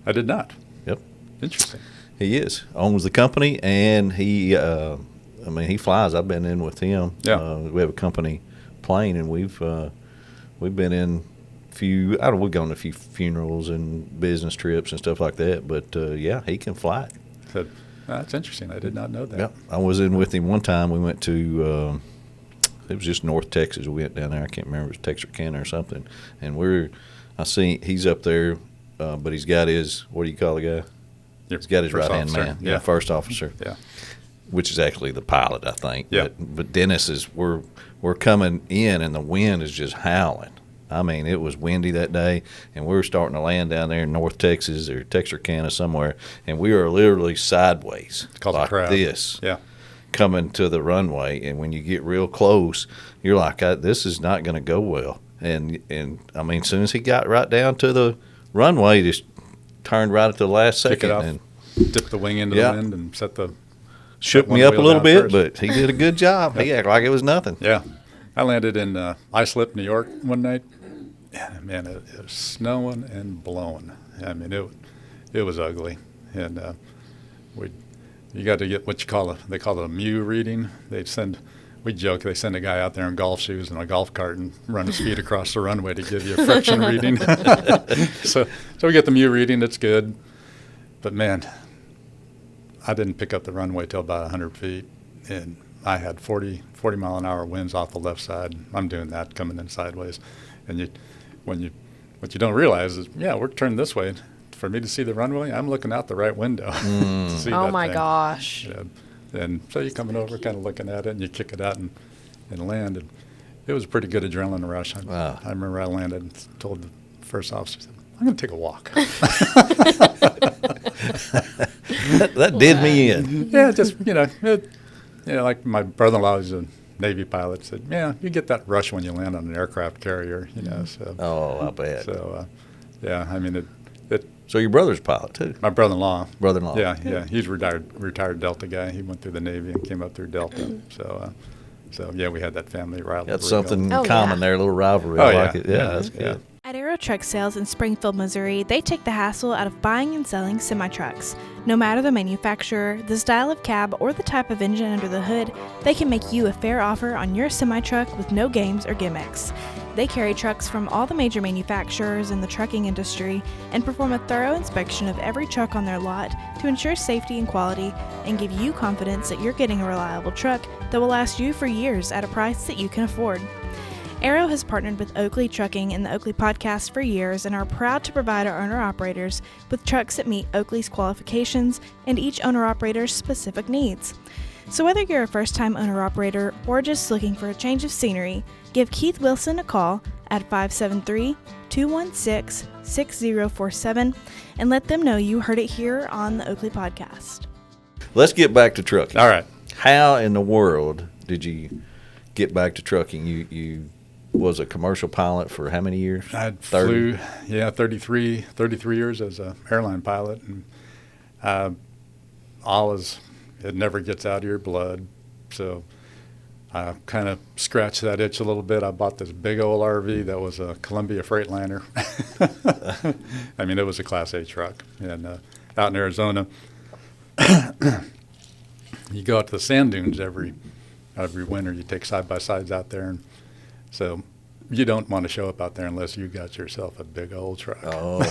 I did not. Yep. Interesting. He is. Owns the company, and he flies. I've been in with him. Yeah. We have a company plane, and we've been in we've gone to a few funerals and business trips and stuff like that. But yeah, he can fly. So, that's interesting. I did not know that. Yeah. I was in with him one time. We went to it was just North Texas. We went down there. I can't remember if it was Texarkana or something. And I see he's up there, but he's got his, what do you call the guy? He's got his First right-hand officer. man. Yeah. First officer. Yeah. Which is actually the pilot, I think. Yeah. But Dennis we're coming in, and the wind is just howling. I mean, it was windy that day, and we were starting to land down there in North Texas or Texarkana somewhere, and we were literally sideways It's called a like crab. this. Yeah. Coming to the runway, and when you get real close, you're like, this is not going to go well. And I mean, as soon as he got right down to the runway, he just turned right at the last Kick it second off, and dip the wing into Yeah. the wind and set the, shook one me up a wheel little down bit, first. but he did a good job. He acted like it was nothing. yeah. I landed in Islip, New York one night. Yeah, man, it was snowing and blowing. I mean, it was ugly. And you got to get what they call it a MEW reading. We joke, they send a guy out there in golf shoes and a golf cart and run his feet across the runway to give you a friction reading. So we get the MEW reading. It's good. But, man, I didn't pick up the runway till about 100 feet. And I had 40 mile an hour winds off the left side. I'm doing that coming in sideways. And what you don't realize is, yeah, we're turned this way. for me to see the runway, I'm looking out the right window to see Oh that my thing. gosh. And so you're coming over, kind of looking at it, and you kick it out and land. And it was a pretty good adrenaline rush. Wow. I remember I landed and told the first officer, I'm going to take a walk. That did me in. Yeah, just, like my brother-in-law is a Navy pilot, said, yeah, you get that rush when you land on an aircraft carrier, so. Oh, I bet. So, I mean, So your brother's a pilot, too? my brother-in-law. Brother-in-law. Yeah, he's retired Delta guy. He went through the Navy and came up through Delta. So yeah, we had that family rivalry. Got something in Oh, common yeah. there, a little rivalry. Oh, I yeah. like it. Yeah, Yeah, that's good. At Aero Truck Sales in Springfield, Missouri, they take the hassle out of buying and selling semi-trucks. No matter the manufacturer, the style of cab, or the type of engine under the hood, they can make you a fair offer on your semi-truck with no games or gimmicks. They carry trucks from all the major manufacturers in the trucking industry and perform a thorough inspection of every truck on their lot to ensure safety and quality and give you confidence that you're getting a reliable truck that will last you for years at a price that you can afford. Aero has partnered with Oakley Trucking and the Oakley Podcast for years and are proud to provide our owner-operators with trucks that meet Oakley's qualifications and each owner-operator's specific needs. So whether you're a first-time owner-operator or just looking for a change of scenery, give Keith Wilson a call at 573-216-6047 and let them know you heard it here on the Oakley Podcast. Let's get back to trucking. All right. How in the world did you get back to trucking? You was a commercial pilot for how many years? I 30? flew, 33 years as an airline pilot. And it never gets out of your blood. So I kind of scratched that itch a little bit. I bought this big old RV that was a Columbia Freightliner. I mean, it was a Class A truck. And out in Arizona, you go out to the sand dunes every winter. You take side-by-sides out there. And so you don't want to show up out there unless you got yourself a big old truck. Oh.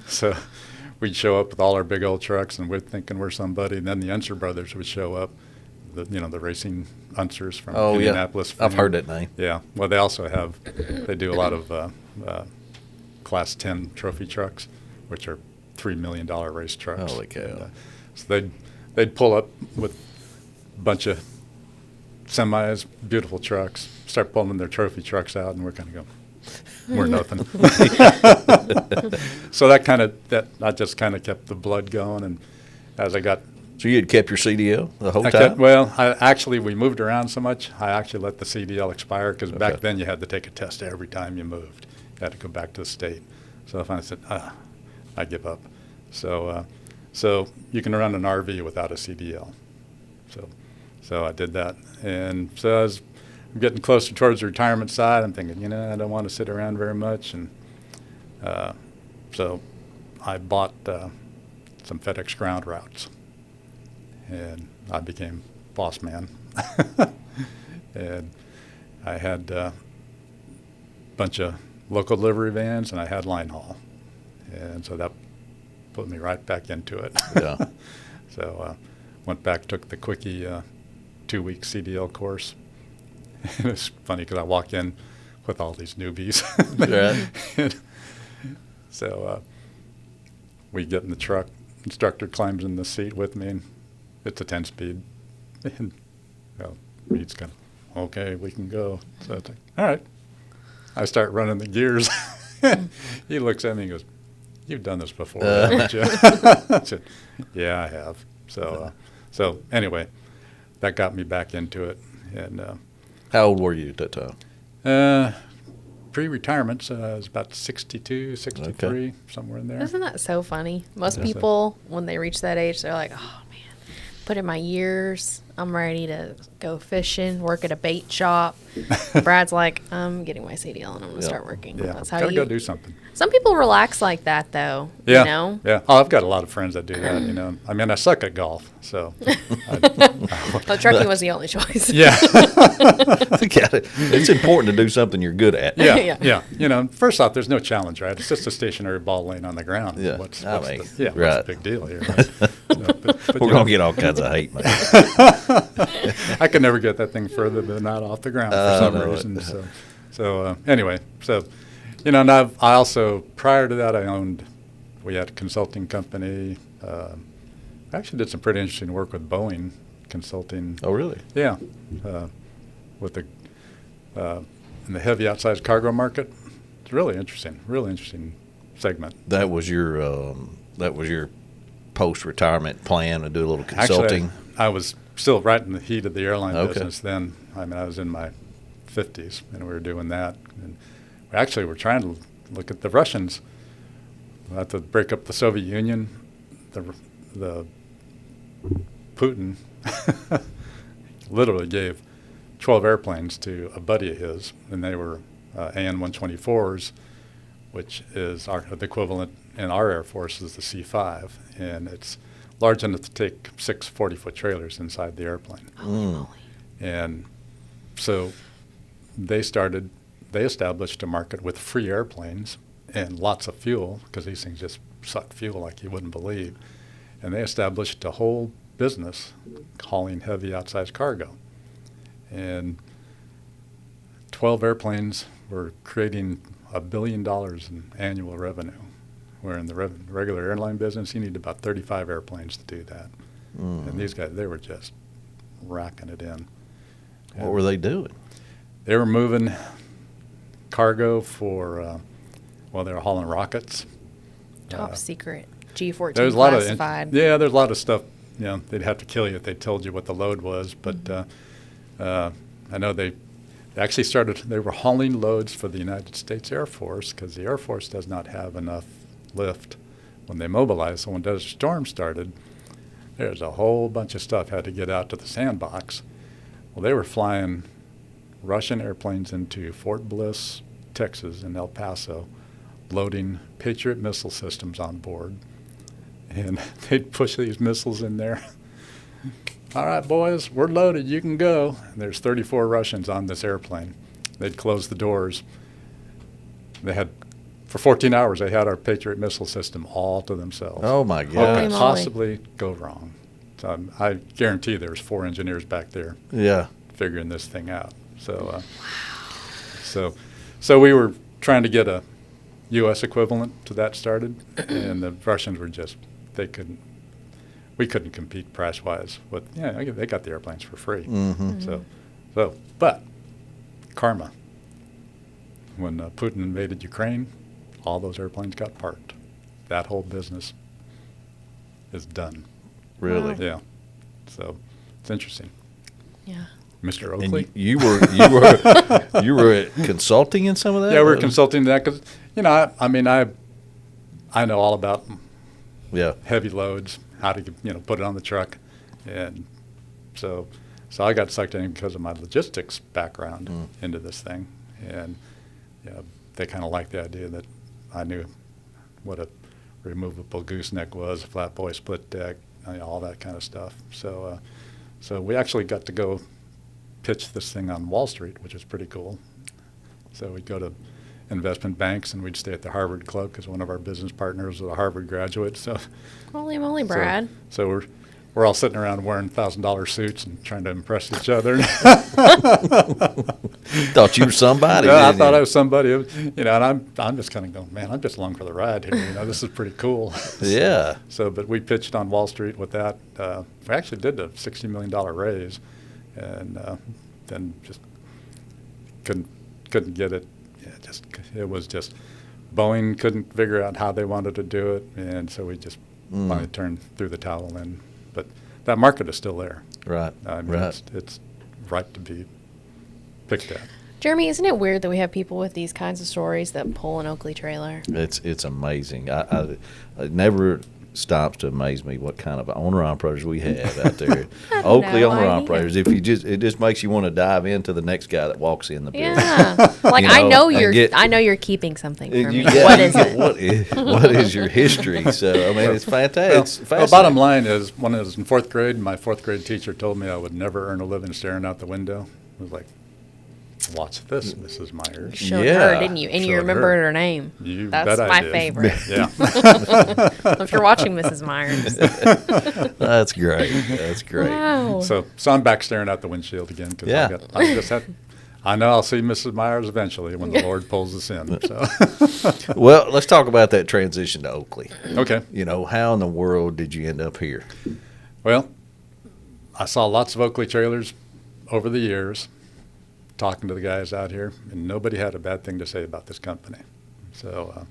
So we'd show up with all our big old trucks, and we're thinking we're somebody. And then the Unser brothers would show up, the racing Unsers from Indianapolis. Yeah. I've heard that name. Yeah. Well, they also they do a lot of Class 10 trophy trucks, which are $3 million race trucks. Holy cow. And, so they'd pull up with a bunch of semis, beautiful trucks, start pulling their trophy trucks out, and we're kind of going, we're nothing. So I just kind of kept the blood going, and as I got. So you had kept your CDL the whole time? We moved around so much, I actually let the CDL expire because back then you had to take a test every time you moved. You had to go back to the state. So if I said, I give up. So you can run an RV without a CDL. So I did that. And so I'm getting closer towards the retirement side. I'm thinking, I don't want to sit around very much. And so I bought some FedEx ground routes. And I became boss man. And I had a bunch of local delivery vans, and I had line haul. And so that put me right back into it. Yeah. So went back, took the quickie 2-week CDL course. It was funny because I walk in with all these newbies. Right. So we get in the truck. Instructor climbs in the seat with me, and it's a 10-speed. And Reed's kind of, okay, we can go. So it's like, all right. I start running the gears. He looks at me and goes, you've done this before, haven't you? I said, yeah, I have. So anyway, that got me back into it. And How old were you at that time? Pre-retirement, so I was about 62, 63, somewhere in there. Isn't that so funny? Most Yeah. people, when they reach that age, they're like, oh, man, put in my years. I'm ready to go fishing, work at a bait shop. Brad's like, I'm getting my CDL and I'm going to start working. Yeah, That's how gotta go do something. Some people relax like that, though. Yeah, You know? yeah. Oh, I've got a lot of friends that do that. I mean, I suck at golf, so. But trucking was the only choice. Yeah. It's important to do something you're good at. Yeah, Yeah. yeah. First off, there's no challenge, right? It's just a stationary ball laying on the ground. Yeah. What's Right. the big deal here? Right? But We're going to get all kinds of hate, man. I could never get that thing further than out off the ground for some reason. So anyway, and I also, prior to that, I owned we had a consulting company. I actually did some pretty interesting work with Boeing consulting. Oh, really? Yeah, with the in the heavy outsized cargo market. It's really interesting segment. That was your post-retirement plan to do a little consulting? Actually, I was still right in the heat of the airline Okay. business then. I mean, I was in my 50s, and we were doing that. And we actually were trying to look at the Russians. We had to break up the Soviet Union. The Putin literally gave 12 airplanes to a buddy of his, and they were AN-124s, which is the equivalent in our Air Force is the C-5, and it's large enough to take 6 40-foot trailers inside the airplane. Holy moly. And so they established a market with free airplanes and lots of fuel, because these things just suck fuel like you wouldn't believe. And they established a whole business hauling heavy outsized cargo. And 12 airplanes were creating $1 billion in annual revenue, where in the regular airline business, you need about 35 airplanes to do that. And these guys, they were just racking it in. What were they doing? They were moving cargo for, they were hauling rockets. Top secret. G-14 There's a lot classified. there's a lot of stuff. You know, they'd have to kill you if they told you what the load was. But I know they actually they were hauling loads for the United States Air Force, because the Air Force does not have enough lift when they mobilize. So when Desert Storm started, there's a whole bunch of stuff had to get out to the sandbox. Well, they were flying Russian airplanes into Fort Bliss, Texas, and El Paso, loading Patriot missile systems on board. And they'd push these missiles in there. All right, boys, we're loaded. You can go. And there's 34 Russians on this airplane. They'd close the doors. For 14 hours, they had our Patriot missile system all to themselves. Oh, my What God. could moly. possibly go wrong? So I guarantee there's 4 engineers back there Yeah. figuring this thing out. So we were trying to get a U.S. equivalent to that started, and the Russians were we couldn't compete price-wise with, they got the airplanes for free. But karma. When Putin invaded Ukraine, all those airplanes got parked. That whole business is done. Really? Wow. Yeah. So it's interesting. Yeah. Mr. And Oakley? you were consulting in some of that? Yeah, we're consulting that because, I know all about heavy loads, how to put it on the truck, and so I got sucked in because of my logistics background into this thing, and they kind of liked the idea that I knew what a removable gooseneck was, a flat boy split deck, all that kind of stuff. So we actually got to go pitch this thing on Wall Street, which is pretty cool. So we'd go to investment banks, and we'd stay at the Harvard Club because one of our business partners was a Harvard graduate. So Holy moly, Brad. So we're all sitting around wearing $1,000 suits and trying to impress each other. Thought you were somebody. I didn't thought you? I was somebody, and I'm just kind of going, man, I'm just along for the ride here. This is pretty cool. Yeah. But we pitched on Wall Street with that. We actually did a $60 million raise, and then just couldn't get it. It was just Boeing couldn't figure out how they wanted to do it, and so we just finally turned through the towel in. But that market is still there. Right. Right. It's right to be picked at. Jeremy, isn't it weird that we have people with these kinds of stories that pull an Oakley trailer? It's amazing. It never stops to amaze me what kind of owner-operators we have out there. Oakley no owner-operators. It just makes you want to dive into the next guy that walks in the building. Yeah. Like, I know you're keeping something from me. Yeah, What is it? What is your history? So, it's fantastic. It's Well, fascinating. bottom line is, when I was in 4th grade, my 4th grade teacher told me I would never earn a living staring out the window. I was like, watch this, Mrs. Myers. Showed Yeah. her, didn't you? And you Showed remembered her. her name. You That's bet I my did. favorite. Yeah. If you're watching Mrs. Myers. That's great. That's great. Wow. So I'm back staring out the windshield again because Yeah. I know I'll see Mrs. Myers eventually when the Lord pulls us in. So. Well, let's talk about that transition to Oakley. Okay. How in the world did you end up here? Well, I saw lots of Oakley trailers over the years, talking to the guys out here, and nobody had a bad thing to say about this company. So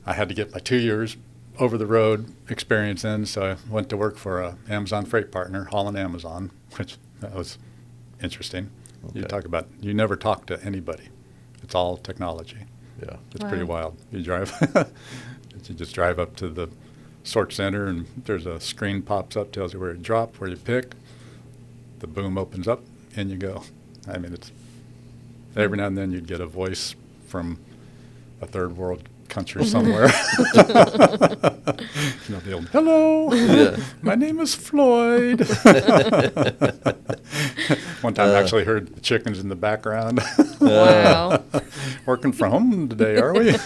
I had to get my 2 years over the road experience in, so I went to work for a Amazon freight partner, hauling Amazon, which that was interesting. Okay. You never talk to anybody. It's all technology. Yeah. It's pretty wild. You just drive up to the sort center, and there's a screen pops up, tells you where you drop, where you pick. The boom opens up, and you go. I mean, it's every now and then you'd get a voice from a third world country somewhere. The old, hello, my name is Floyd. One time I actually heard the chickens in the background. Wow. Working from home today, are we?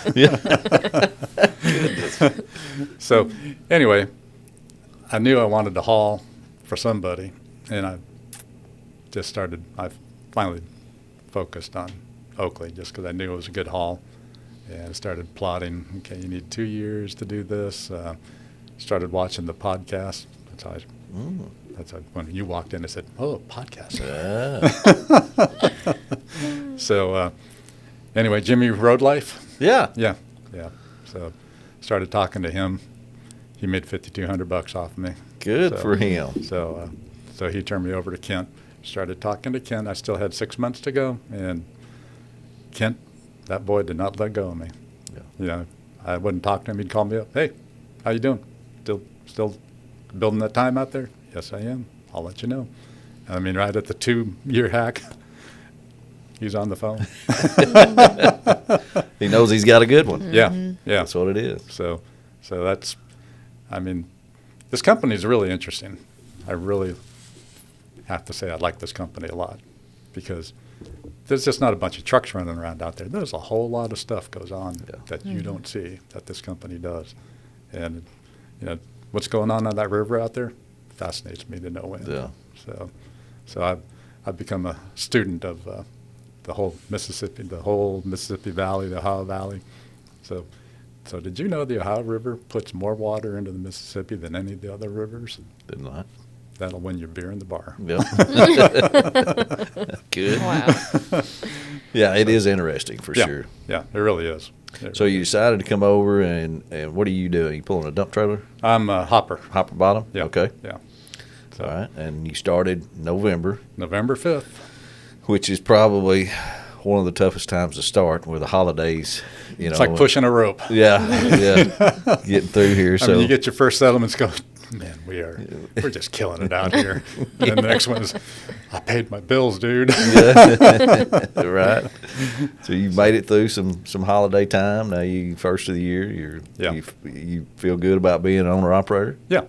So anyway, I knew I wanted to haul for somebody, and I finally focused on Oakley just because I knew it was a good haul. And I started plotting, okay, you need 2 years to do this. Started watching the podcast. That's how when you walked in, I said, oh, podcast. So anyway, Jimmy Road Life. Yeah. Yeah. So started talking to him. He made $5,200 off of me. Good for him. So he turned me over to Kent. Started talking to Kent. I still had 6 months to go, and Kent, that boy did not let go of me. Yeah. I wouldn't talk to him. He'd call me up. Hey, how you doing? Still building that time out there? Yes, I am. I'll let you know. I mean, right at the 2-year hack, he's on the phone. He knows he's got a good one. Yeah. That's what it is. So that's, I mean, this company is really interesting. I really have to say I like this company a lot because there's just not a bunch of trucks running around out there. There's a whole lot of stuff goes on that you don't see that this company does. And, what's going on that river out there fascinates me to no end. Yeah. So I've become a student of the whole Mississippi Valley, the Ohio Valley. So did you know the Ohio River puts more water into the Mississippi than any of the other rivers? Did not. That'll win you beer in the bar. Yeah. Good. Wow. Yeah, it is interesting for sure. Yeah, it really is. So you decided to come over, and what are you doing? You pulling a dump trailer? I'm a hopper. Hopper bottom? Yeah. Okay. Yeah. All right. And you started November, 5th. which is probably one of the toughest times to start with the holidays. It's like pushing a rope. Yeah. Getting through here. I mean, you get your first settlements go, man, we're just killing it out here. And the next one is, I paid my bills, dude. Right. So you made it through some holiday time. Now you first of the year. You feel good about being an owner operator. Yeah.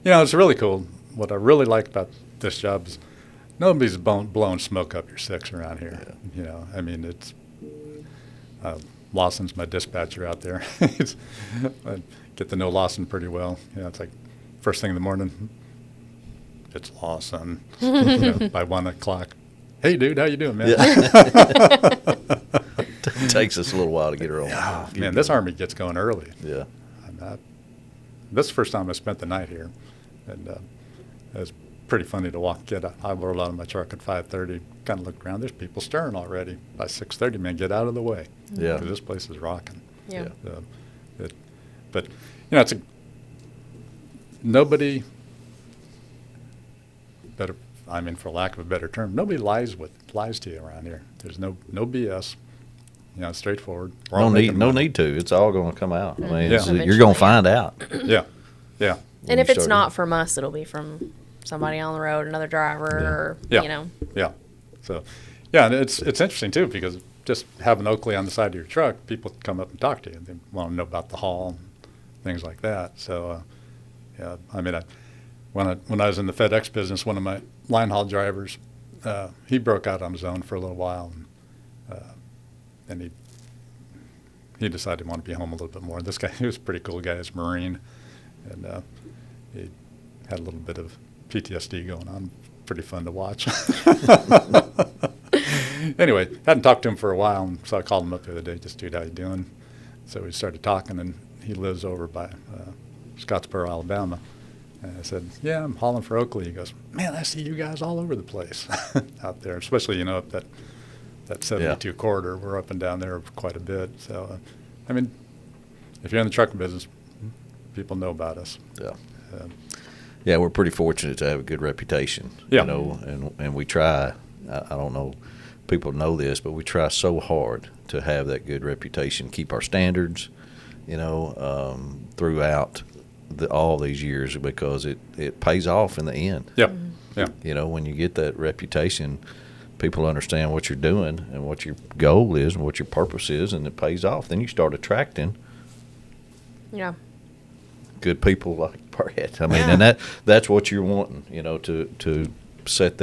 It's really cool. What I really like about this job is nobody's blowing smoke up your six around here. Yeah. I mean, it's Lawson's my dispatcher out there. I get to know Lawson pretty well. It's like first thing in the morning, it's Lawson. By 1 o'clock, hey, dude, how you doing, man? It takes us a little while to get her on. Oh, man, this Army gets going early. Yeah. This is the first time I spent the night here, and it was pretty funny to I rolled out of my truck at 5:30, kind of looked around. There's people stirring already. By 6:30, man, get out of the way. Yeah. Because this place is rocking. Yeah. But it's nobody better. I mean, for lack of a better term, nobody lies to you around here. There's no BS. Straightforward. No need to. It's all going to come out. I mean, Yeah. you're going to find out. Yeah. And if you it's start- not from us, it'll be from somebody on the road, another driver, or, Yeah. So, and it's interesting too because just having Oakley on the side of your truck, people come up and talk to you. They want to know about the haul, things like that. So, I mean, when I was in the FedEx business, one of my line haul drivers, he broke out on his own for a little while, and he decided he wanted to be home a little bit more. This guy, he was a pretty cool guy. He's a Marine, and he had a little bit of PTSD going on pretty fun to watch. Anyway, hadn't talked to him for a while, and so I called him up the other day, just, dude, how you doing? So we started talking, and he lives over by Scottsboro, Alabama. And I said, yeah, I'm hauling for Oakley. He goes, man, I see you guys all over the place out there, especially, up that 72 corridor. We're up and down there quite a bit. So, I mean, if you're in the trucking business, people know about us. Yeah. Yeah, we're pretty fortunate to have a good reputation, Yeah. And we try. I don't know, people know this, but we try so hard to have that good reputation, keep our standards, throughout all these years, because it pays off in the end. Yep. Yeah. When you get that reputation, people understand what you're doing and what your goal is and what your purpose is, and it pays off. Then you start attracting good people like Brad. I mean, and that's what you're wanting, to set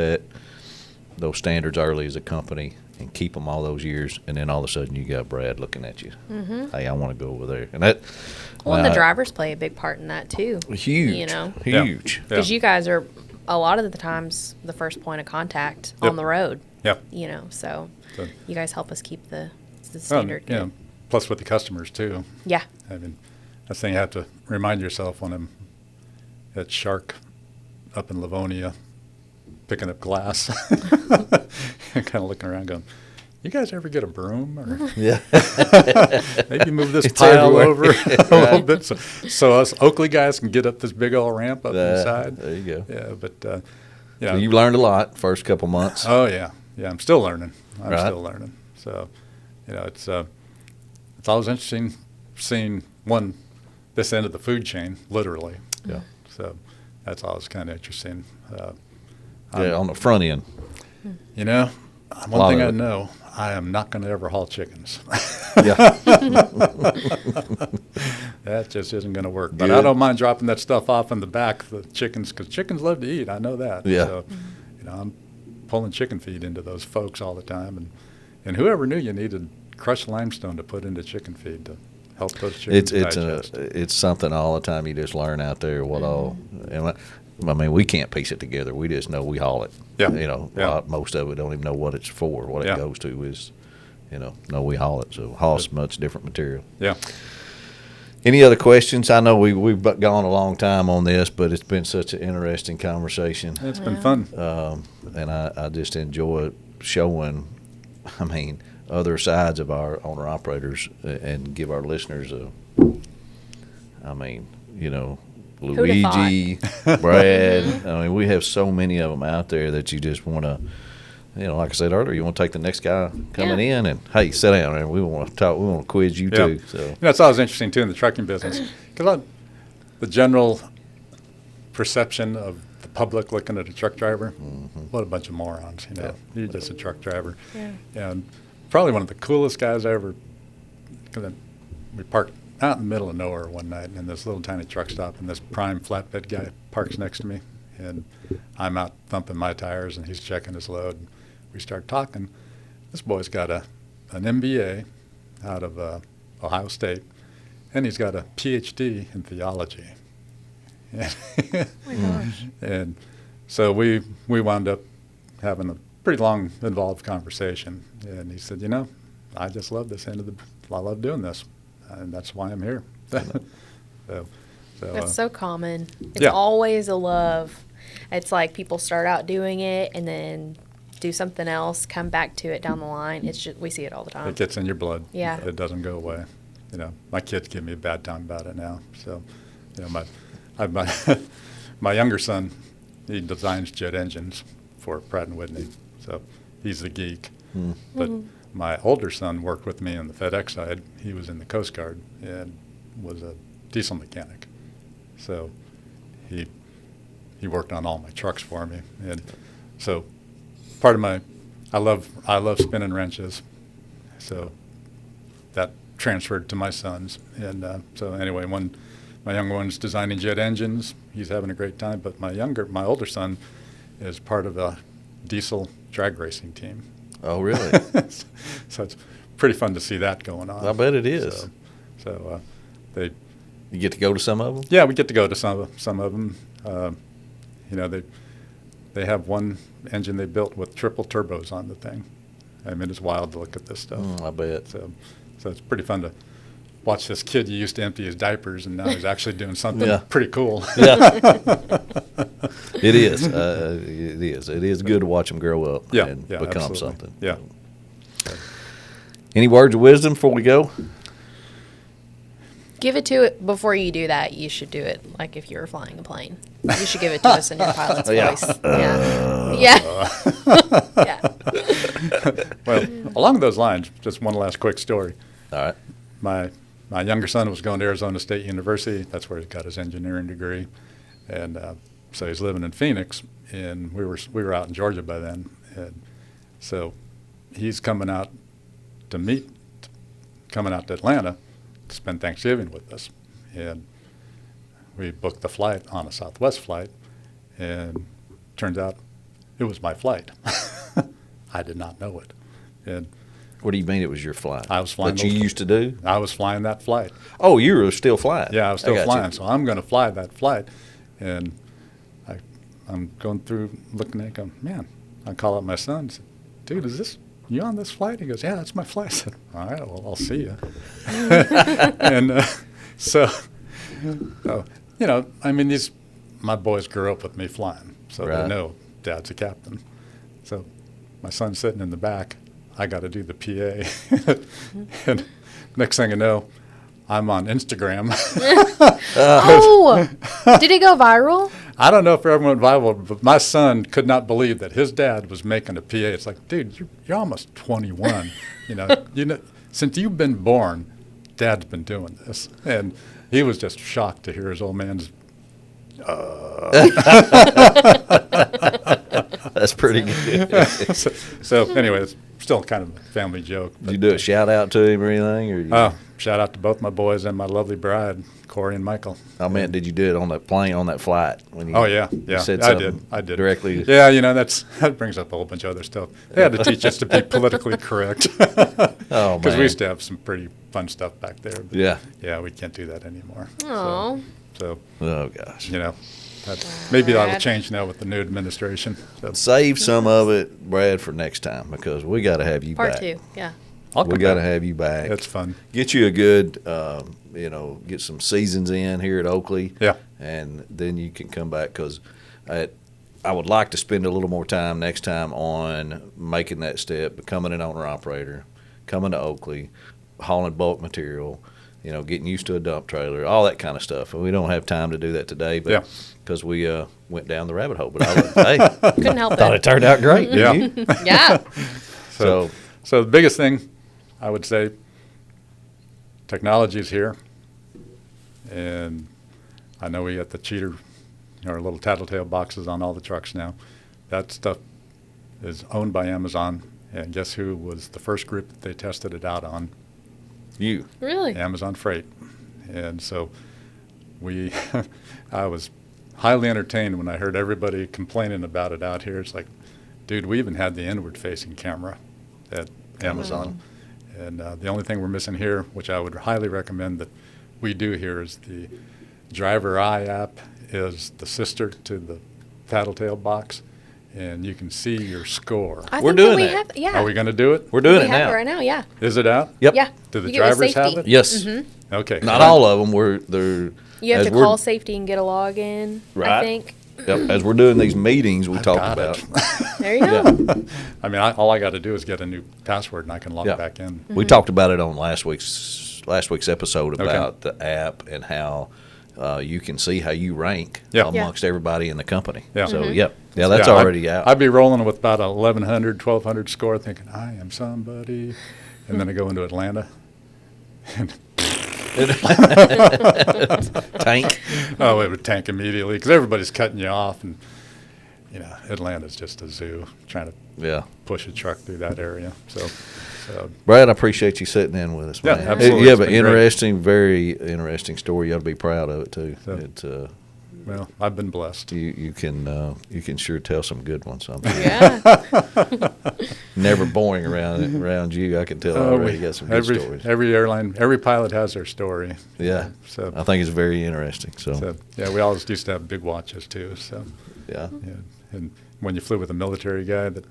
those standards early as a company and keep them all those years, and then all of a sudden you got Brad looking at you. Mm-hmm. Hey, I want to go over there, and that. Well, and the drivers play a big part in that too. Huge, huge. Because you guys are a lot of the times the first point of contact on the road. Yep. So you guys help us keep the standard. Well, plus with the customers too. Yeah. I mean, that's the thing you have to remind yourself when I'm at Shark up in Livonia picking up glass, kind of looking around going, you guys ever get a broom? Or Yeah. maybe move this It's pile everywhere. over a little bit so us Oakley guys can get up this big old ramp up inside. There you go. Yeah, but, So you've learned a lot first couple months. Oh, yeah. Yeah, I'm still learning. Right. Still learning. So, it's always interesting seeing this end of the food chain, literally. Yeah. So that's always kind of interesting. On the front end. One thing I know, I am not going to ever haul chickens. Yeah. That just isn't going to work. But Good. I don't mind dropping that stuff off in the back, the chickens, because chickens love to eat. I know that. Yeah. So, I'm pulling chicken feed into those folks all the time. And whoever knew you needed crushed limestone to put into chicken feed to help those chickens digest. It's something all the time you just learn out there what all. And I mean, we can't piece it together. We just know we haul it. Yeah. Most of it don't even know what it's for. What it Yeah. goes to is, no, we haul it. So haul's much different material. Yeah. Any other questions? I know we've gone a long time on this, but it's been such an interesting conversation. It's been fun. And I just enjoy showing, other sides of our owner-operators and give our listeners Luigi, Brad. We have so many of them out there that you just want to, like I said earlier, you want to take the next guy coming in and, hey, sit down, and we want to talk. We want to quiz you too. So That's always interesting too in the trucking business, because the general perception of the public looking at a truck driver, what a bunch of morons. You're just a truck driver. Yeah. And probably one of the coolest guys I ever. Because we parked out in the middle of nowhere one night in this little tiny truck stop, and this prime flatbed guy parks next to me, and I'm out thumping my tires, and he's checking his load. We start talking. This boy's got an MBA out of Ohio State, and he's got a PhD in theology. Oh my gosh. And so we wound up having a pretty long, involved conversation, and he said, I just love this I love doing this, and that's why I'm here. So That's so common. It's Yeah. always a love. It's like people start out doing it and then do something else, come back to it down the line. It's just, we see it all the time. it gets in your blood. Yeah. It doesn't go away. My kids give me a bad time about it now. So, my younger son, he designs jet engines for Pratt & Whitney. So he's the geek. But my older son worked with me on the FedEx side. He was in the Coast Guard and was a diesel mechanic. So he worked on all my trucks for me. And so part of I love spinning wrenches. So that transferred to my sons. And so anyway, when my younger one's designing jet engines, he's having a great time. But my older son is part of a diesel drag racing team. Oh, really? So it's pretty fun to see that going on. I bet it is. So You get to go to some of them? yeah, we get to go to some of them. they have one engine they built with triple turbos on the thing. I mean, it's wild to look at this stuff. I bet. So it's pretty fun to watch this kid you used to empty his diapers, and now he's actually doing something Yeah. pretty cool. Yeah. It is. It is. It is good to watch them grow up and become absolutely. something. Yeah. Any words of wisdom before we go? Give it to it before you do that. You should do it like if you were flying a plane. You should give it to us in your pilot's voice. Yeah. Yeah. Well, along those lines, just one last quick story. All right. My younger son was going to Arizona State University. That's where he got his engineering degree, and so he's living in Phoenix. And we were out in Georgia by then, and so he's coming out to Atlanta to spend Thanksgiving with us, and we booked the flight on a Southwest flight, and turns out it was my flight. I did not know it, and What do you mean it was your flight? I was flying That you those- used to do? I was flying that flight. Oh, you were still flying. Yeah, I was still got flying, you. so I'm going to fly that flight, and I'm going through looking at it, going, man, I call up my son and said, dude, is this you on this flight? He goes, yeah, that's my flight. I said, all right, well, I'll see you. And so, I mean, my boys grew up with me flying, so Right. they know Dad's a captain. So my son's sitting in the back. I got to do the PA. And next thing I know, I'm on Instagram. Oh, did it go viral? I don't know if it ever went viral, but my son could not believe that his dad was making a PA. It's like, dude, you're almost 21. you know, since you've been born, Dad's been doing this, and he was just shocked to hear his old man's. That's pretty good. So anyway, it's still kind of a family joke. Did you do a shout out to him or anything? Or Shout out to both my boys and my lovely bride, Corey and Michael. I meant, did you do it on that plane, on that flight? When you, Oh yeah, you yeah, said I something did directly. Yeah, that brings up a whole bunch of other stuff. They had to teach us to be politically correct. Oh, Because man. we used to have some pretty fun stuff back there. But Yeah. we can't do that anymore. Oh, So Oh gosh. maybe that'll Brad. change now with the new administration. So Save some of it, Brad, for next time because we got to have you part back. 2. Yeah. I'll We come got to back. have you back. It's fun. Get you a good, get some seasons in here at Oakley. Yeah. And then you can come back because I would like to spend a little more time next time on making that step, becoming an owner-operator, coming to Oakley, hauling bulk material, getting used to a dump trailer, all that kind of stuff. And we don't have time to do that today, Yeah. but because we went down the rabbit hole. But hey, Couldn't help thought it it. turned out great. didn't Yeah. you? Yeah. So So the biggest thing, I would say, technology is here, and I know we got the cheater, our little tattletale boxes on all the trucks now. That stuff is owned by Amazon, and guess who was the first group that they tested it out on? you. Really? Amazon Freight. And so I was highly entertained when I heard everybody complaining about it out here. It's like, dude, we even had the inward-facing camera at Amazon. And the only thing we're missing here, which I would highly recommend that we do here, is the Driver Eye app is the sister to the Tattletale box, and you can see your score. I We're think doing we that. Have, yeah. Are we going to do it? We're doing we it have now. it right now, yeah. Is it out? Yep. Yeah. Do the You get with drivers have safety. it? Yes. Okay. Not all of them. They're You have as to we're- call safety and get a login, I Right. think. Yep. As we're doing these meetings, we talk got about. it. There you go. I mean, all I got to do is get a new password, and I can log Yeah. back in. We talked about it on last week's episode Okay. about the app and how you can see how you rank Yeah. amongst everybody in the company. Yeah. So yeah, that's Yeah, already out. I'd be rolling with about a 1,100, 1,200 score, thinking I am somebody, and then I go into Atlanta, and Tank. oh, it would tank immediately because everybody's cutting you off, and Atlanta's just a zoo trying to Yeah. push a truck through that area. So Brad, I appreciate you sitting in with us, Yeah, man. absolutely. You have It's an been great. interesting, very interesting story. You ought to be proud of it too. So- It's well, I've been blessed. you can sure tell some good ones. Yeah. Never boring around you. I can tell already. You got some good stories. Every airline, every pilot has their story. Yeah. So, I think it's very interesting. so yeah, we always used to have big watches too. So yeah. yeah, and when you flew with a military guy that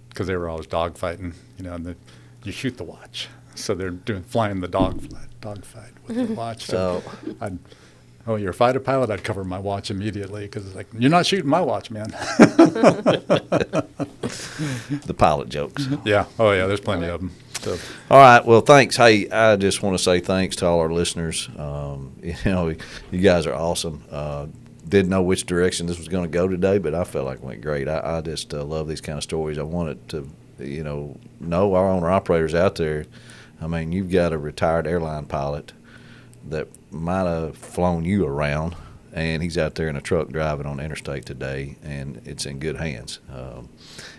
because they were always dogfighting, and you shoot the watch. So they're flying the dogfight with the watch. So you're a fighter pilot? I'd cover my watch immediately because it's like, you're not shooting my watch, man. The pilot jokes. Yeah. Oh, yeah, there's plenty of them. So. All right. Well, thanks. Hey, I just want to say thanks to all our listeners. You guys are awesome. Didn't know which direction this was going to go today, but I felt like it went great. I just love these kind of stories. I wanted to, know our owner-operators out there. I mean, you've got a retired airline pilot that might have flown you around, and he's out there in a truck driving on the interstate today, and it's in good hands.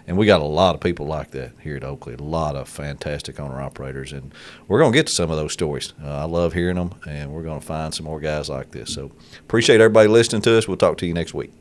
And we got a lot of people like that here at Oakley, a lot of fantastic owner-operators, and we're going to get to some of those stories. I love hearing them, and we're going to find some more guys like this. So appreciate everybody listening to us. We'll talk to you next week.